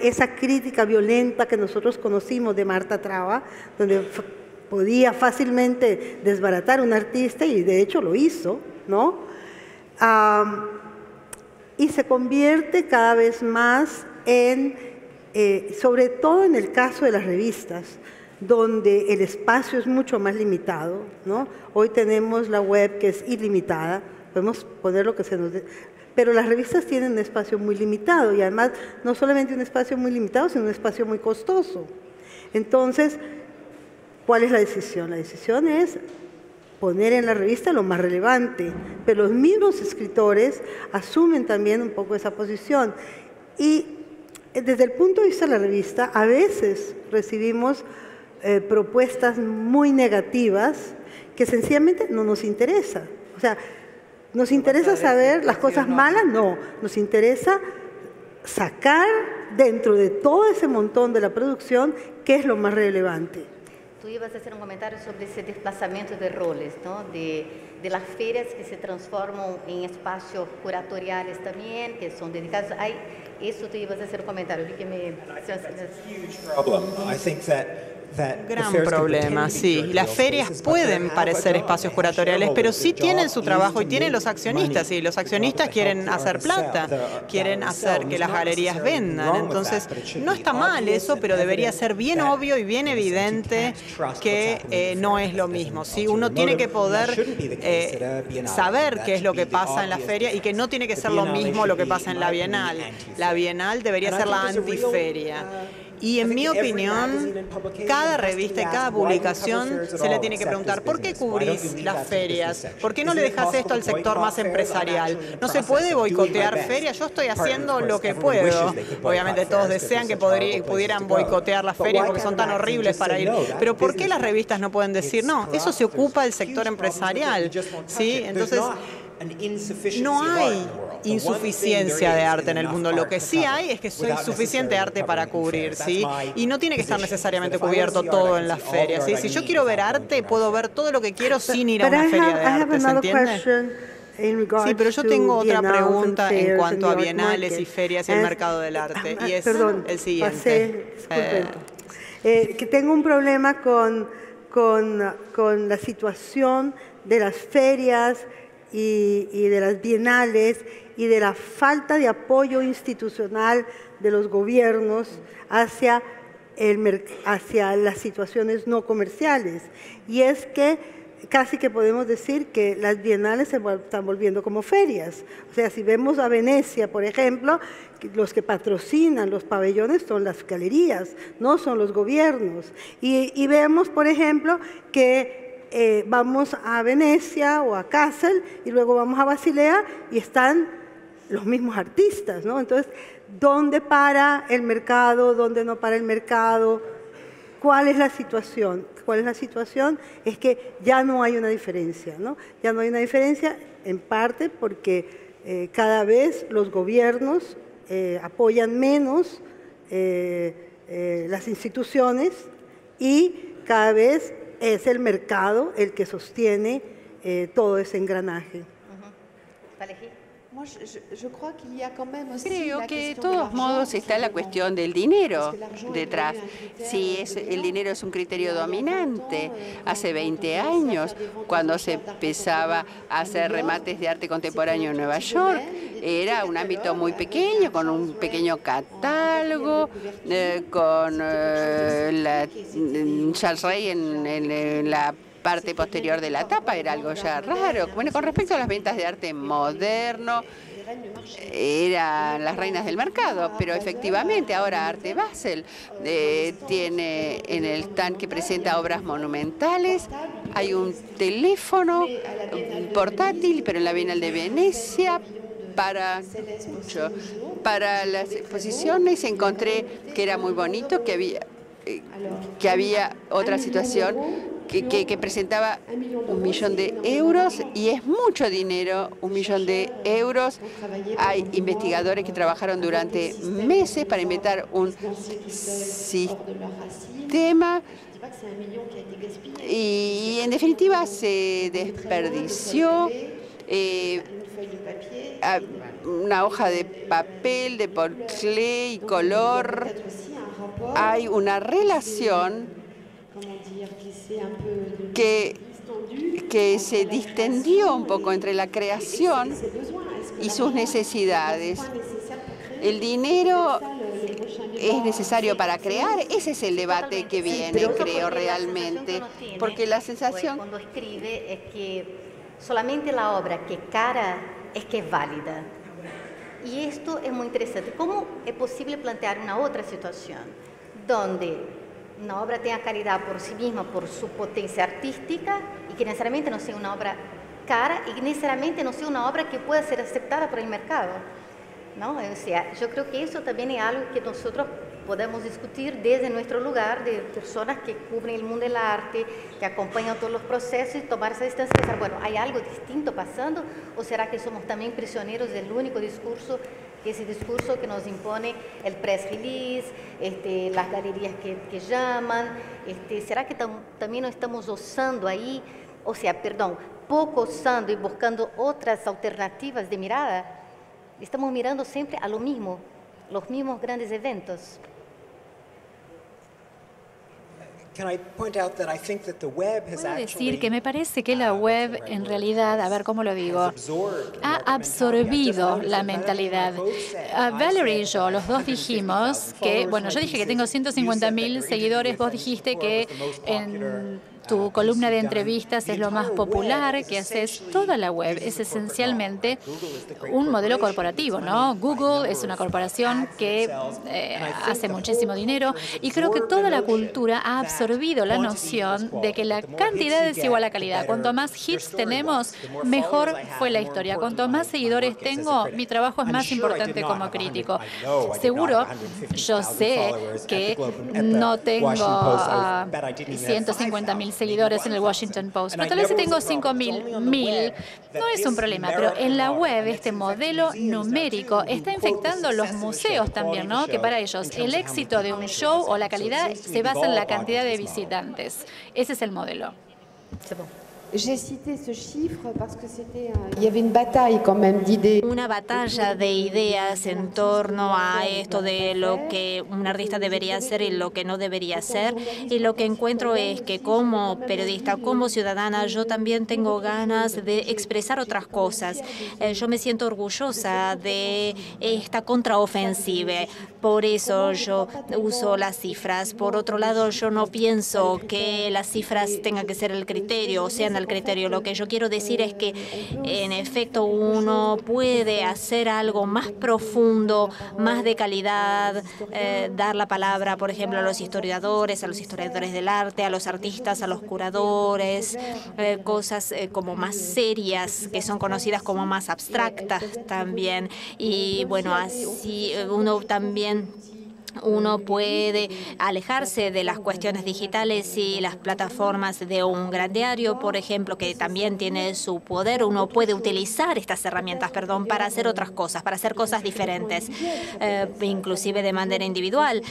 esa crítica violenta que nosotros conocimos de Marta Traba, donde podía fácilmente desbaratar a un artista y de hecho lo hizo, ¿no? Y se convierte cada vez más en, sobre todo en el caso de las revistas, donde el espacio es mucho más limitado, ¿no? Hoy tenemos la web que es ilimitada, podemos poner lo que se nos dé, pero las revistas tienen un espacio muy limitado y además no solamente un espacio muy limitado, sino un espacio muy costoso. Entonces, ¿cuál es la decisión? La decisión es poner en la revista lo más relevante, pero los mismos escritores asumen también un poco esa posición. Y desde el punto de vista de la revista, a veces recibimos propuestas muy negativas que sencillamente no nos interesa. O sea, ¿nos interesa saber las cosas malas? No, nos interesa sacar dentro de todo ese montón de la producción qué es lo más relevante. Tú ibas a hacer un comentario sobre ese desplazamiento de roles, ¿no? De las ferias que se transforman en espacios curatoriales también, que son dedicados a eso. Tú ibas a hacer un comentario. Vi que me... Un gran problema, sí. Las ferias pueden parecer espacios curatoriales, pero sí tienen su trabajo y tienen los accionistas, y los accionistas quieren hacer plata, quieren hacer que las galerías vendan. Entonces, no está mal eso, pero debería ser bien obvio y bien evidente que no es lo mismo. ¿Sí? Uno tiene que poder saber qué es lo que pasa en la feria y que no tiene que ser lo mismo lo que pasa en la Bienal. La Bienal debería ser la antiferia. Y en mi opinión, cada revista y cada publicación se le tiene que preguntar, ¿por qué cubrís las ferias? ¿Por qué no le dejas esto al sector más empresarial? ¿No se puede boicotear ferias? Yo estoy haciendo lo que puedo. Obviamente todos desean que pudieran boicotear las ferias porque son tan horribles para ir. Pero ¿por qué las revistas no pueden decir, no, eso se ocupa el sector empresarial? ¿Sí? Entonces, no hay insuficiencia de arte en el mundo. Lo que sí hay es que hay suficiente arte para cubrir, ¿sí? Y no tiene que estar necesariamente cubierto todo en las ferias, ¿sí? Si yo quiero ver arte, puedo ver todo lo que quiero sin ir a una feria de arte, ¿se entiende? Sí, pero yo tengo otra pregunta en cuanto a bienales y ferias y el mercado del arte, y es el siguiente. Que tengo un problema con la situación de las ferias y de las bienales y de la falta de apoyo institucional de los gobiernos hacia las situaciones no comerciales. Y es que casi que podemos decir que las bienales se están volviendo como ferias. O sea, si vemos a Venecia, por ejemplo, los que patrocinan los pabellones son las galerías, no son los gobiernos. Y vemos, por ejemplo, que vamos a Venecia o a Kassel y luego vamos a Basilea y están los mismos artistas, ¿no? Entonces, ¿dónde para el mercado? ¿Dónde no para el mercado? ¿Cuál es la situación? ¿Cuál es la situación? Es que ya no hay una diferencia, ¿no? Ya no hay una diferencia, en parte porque cada vez los gobiernos apoyan menos las instituciones y cada vez es el mercado el que sostiene todo ese engranaje. Creo que de todos modos está la cuestión del dinero detrás. Si el dinero es un criterio dominante, hace 20 años, cuando se empezaba a hacer remates de arte contemporáneo en Nueva York, era un ámbito muy pequeño, con un pequeño catálogo, con Charles Rey en la parte posterior de la tapa, era algo ya raro. Bueno, con respecto a las ventas de arte moderno, eran las reinas del mercado, pero efectivamente ahora Arte Basel tiene en el stand que presenta obras monumentales, hay un teléfono portátil, pero en la Bienal de Venecia para mucho. Para las exposiciones encontré que era muy bonito, que había otra situación que presentaba 1 millón de euros y es mucho dinero, 1 millón de euros. Hay investigadores que trabajaron durante meses para inventar un sistema y en definitiva se desperdició una hoja de papel, de porclé y color. Hay una relación que se distendió un poco entre la creación y sus necesidades. El dinero es necesario para crear. Ese es el debate que viene, creo, realmente. Porque la sensación cuando escribe es que solamente la obra que es cara es que es válida. Y esto es muy interesante. ¿Cómo es posible plantear una otra situación donde una obra tenga calidad por sí misma, por su potencia artística, y que necesariamente no sea una obra cara y que necesariamente no sea una obra que pueda ser aceptada por el mercado, ¿no? O sea, yo creo que eso también es algo que nosotros podemos discutir desde nuestro lugar de personas que cubren el mundo del arte, que acompañan todos los procesos y tomar esa distancia y pensar, bueno, ¿hay algo distinto pasando? ¿O será que somos también prisioneros del único discurso, ese discurso que nos impone el press release, las galerías que llaman? ¿Será que también no estamos osando ahí, o sea, perdón, poco osando y buscando otras alternativas de mirada? Estamos mirando siempre a lo mismo, los mismos grandes eventos. Puedo decir que me parece que la web, en realidad, a ver cómo lo digo, ha absorbido la mentalidad. Valerie y yo, los dos dijimos que, bueno, yo dije que tengo 150.000 seguidores, vos dijiste que en tu columna de entrevistas es lo más popular, que haces toda la web. Es esencialmente un modelo corporativo, ¿no? Google es una corporación que hace muchísimo dinero y creo que toda la cultura ha absorbido la noción de que la cantidad es igual a calidad. Cuanto más hits tenemos, mejor fue la historia. Cuanto más seguidores tengo, mi trabajo es más importante como crítico. Seguro, yo sé que no tengo 150.000 seguidores en el Washington Post, pero tal vez si tengo 5.000, 1.000, no es un problema. Pero en la web, este modelo numérico está infectando los museos también, ¿no? Que para ellos el éxito de un show o la calidad se basa en la cantidad de visitantes. Ese es el modelo. Una batalla de ideas en torno a esto de lo que un artista debería hacer y lo que no debería hacer. Y lo que encuentro es que como periodista, como ciudadana, yo también tengo ganas de expresar otras cosas. Yo me siento orgullosa de esta contraofensiva. Por eso yo uso las cifras. Por otro lado, yo no pienso que las cifras tengan que ser el criterio, o sean el criterio. Lo que yo quiero decir es que, en efecto, uno puede hacer algo más profundo, más de calidad, dar la palabra, por ejemplo, a los historiadores del arte, a los artistas, a los curadores, cosas como más serias, que son conocidas como más abstractas también. Y bueno, así uno puede alejarse de las cuestiones digitales y las plataformas de un gran diario, por ejemplo, que también tiene su poder. Uno puede utilizar estas herramientas, para hacer otras cosas, para hacer cosas diferentes, inclusive de manera individual.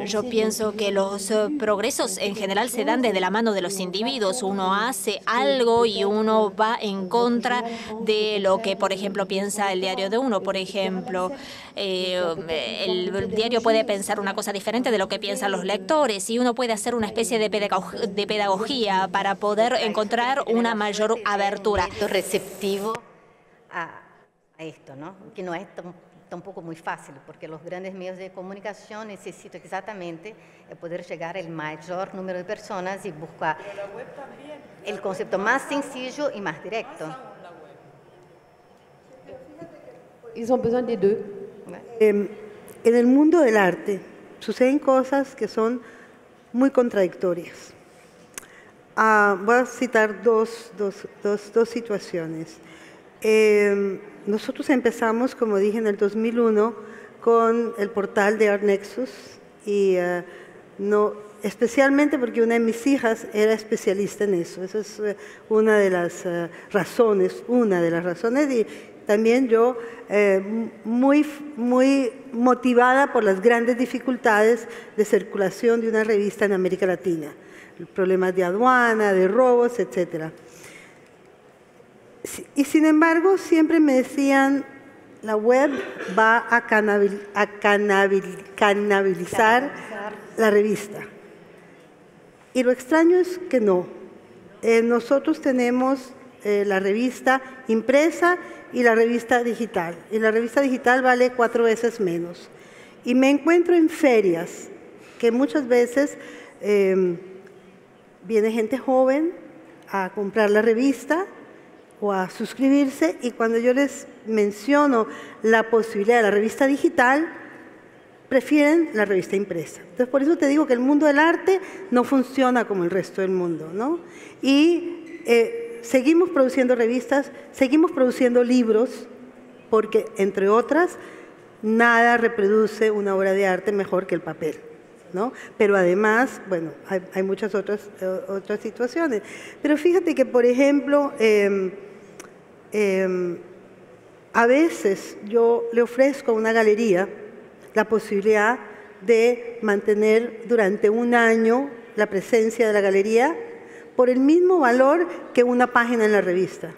Yo pienso que los progresos en general se dan desde la mano de los individuos. Uno hace algo y uno va en contra de lo que, por ejemplo, piensa el diario de uno. Por ejemplo, el diario puede pensar una cosa diferente de lo que piensan los lectores y uno puede hacer una especie de pedagogía para poder encontrar una mayor abertura. Receptivo a esto, ¿no? Que no es tampoco muy fácil, porque los grandes medios de comunicación necesitan exactamente poder llegar al mayor número de personas y buscar el concepto más sencillo y más directo. Ils ont besoin des deux. En el mundo del arte suceden cosas que son muy contradictorias. Voy a citar dos situaciones. Nosotros empezamos, como dije, en el 2001 con el portal de Art Nexus y especialmente porque una de mis hijas era especialista en eso. Esa es una de las razones, y también yo muy motivada por las grandes dificultades de circulación de una revista en América Latina, problemas de aduana, de robos, etc. Y sin embargo, siempre me decían, la web va a canibalizar la revista. Y lo extraño es que no. Nosotros tenemos la revista impresa y la revista digital. Y la revista digital vale 4 veces menos. Y me encuentro en ferias que muchas veces viene gente joven a comprar la revista o a suscribirse, y cuando yo les menciono la posibilidad de la revista digital, prefieren la revista impresa. Entonces, por eso te digo que el mundo del arte no funciona como el resto del mundo, ¿no? Y seguimos produciendo revistas, seguimos produciendo libros, porque, entre otras, nada reproduce una obra de arte mejor que el papel, ¿no? Pero además, bueno, hay muchas otras situaciones. Pero fíjate que, por ejemplo, a veces yo le ofrezco a una galería la posibilidad de mantener durante un año la presencia de la galería por el mismo valor que una página en la revista.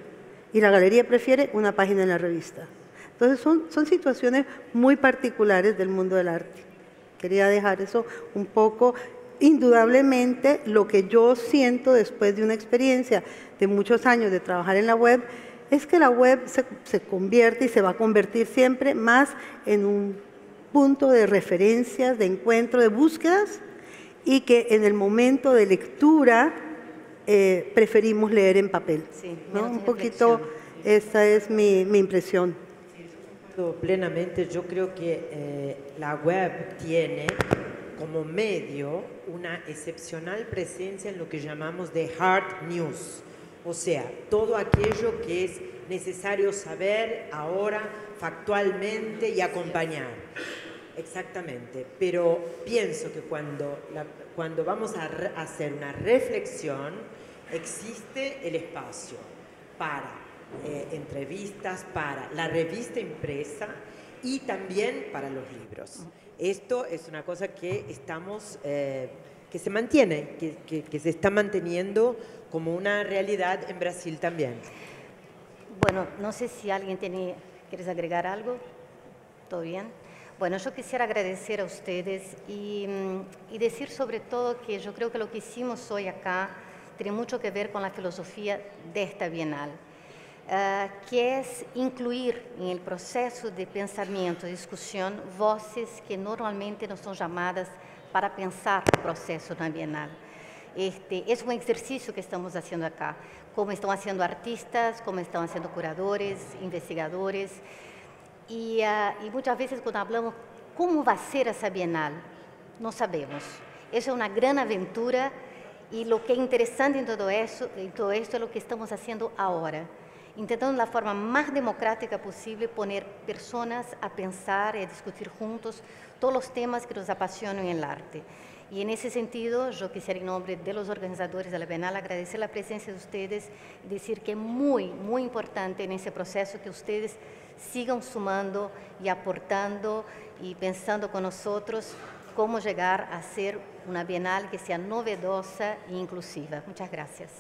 Y la galería prefiere una página en la revista. Entonces son situaciones muy particulares del mundo del arte. Quería dejar eso un poco. Indudablemente, lo que yo siento después de una experiencia de muchos años de trabajar en la web es que la web se convierte y se va a convertir siempre más en un punto de referencias, de encuentro, de búsquedas, y que en el momento de lectura preferimos leer en papel. Sí, ¿no? Un poquito, esta es mi impresión. Plenamente, yo creo que la web tiene como medio una excepcional presencia en lo que llamamos de hard news, o sea, todo aquello que es necesario saber ahora factualmente y acompañar. Exactamente, pero pienso que cuando vamos a hacer una reflexión, existe el espacio para entrevistas, para la revista impresa y también para los libros. Esto es una cosa que que se mantiene, que se está manteniendo como una realidad en Brasil también. Bueno, no sé si alguien ¿quieres agregar algo? ¿Todo bien? Bueno, yo quisiera agradecer a ustedes y decir sobre todo que yo creo que lo que hicimos hoy acá tiene mucho que ver con la filosofía de esta Bienal, que es incluir en el proceso de pensamiento, de discusión, voces que normalmente no son llamadas para pensar el proceso de una Bienal. Es un ejercicio que estamos haciendo acá, como están haciendo artistas, como están haciendo curadores, investigadores, y muchas veces cuando hablamos cómo va a ser esa Bienal, no sabemos. Eso es una gran aventura y lo que es interesante en todo esto es lo que estamos haciendo ahora, intentando de la forma más democrática posible poner personas a pensar y a discutir juntos todos los temas que nos apasionan en el arte. Y en ese sentido, yo quisiera en nombre de los organizadores de la Bienal agradecer la presencia de ustedes y decir que es muy, muy importante en ese proceso que ustedes sigan sumando y aportando y pensando con nosotros cómo llegar a ser una Bienal que sea novedosa e inclusiva. Muchas gracias.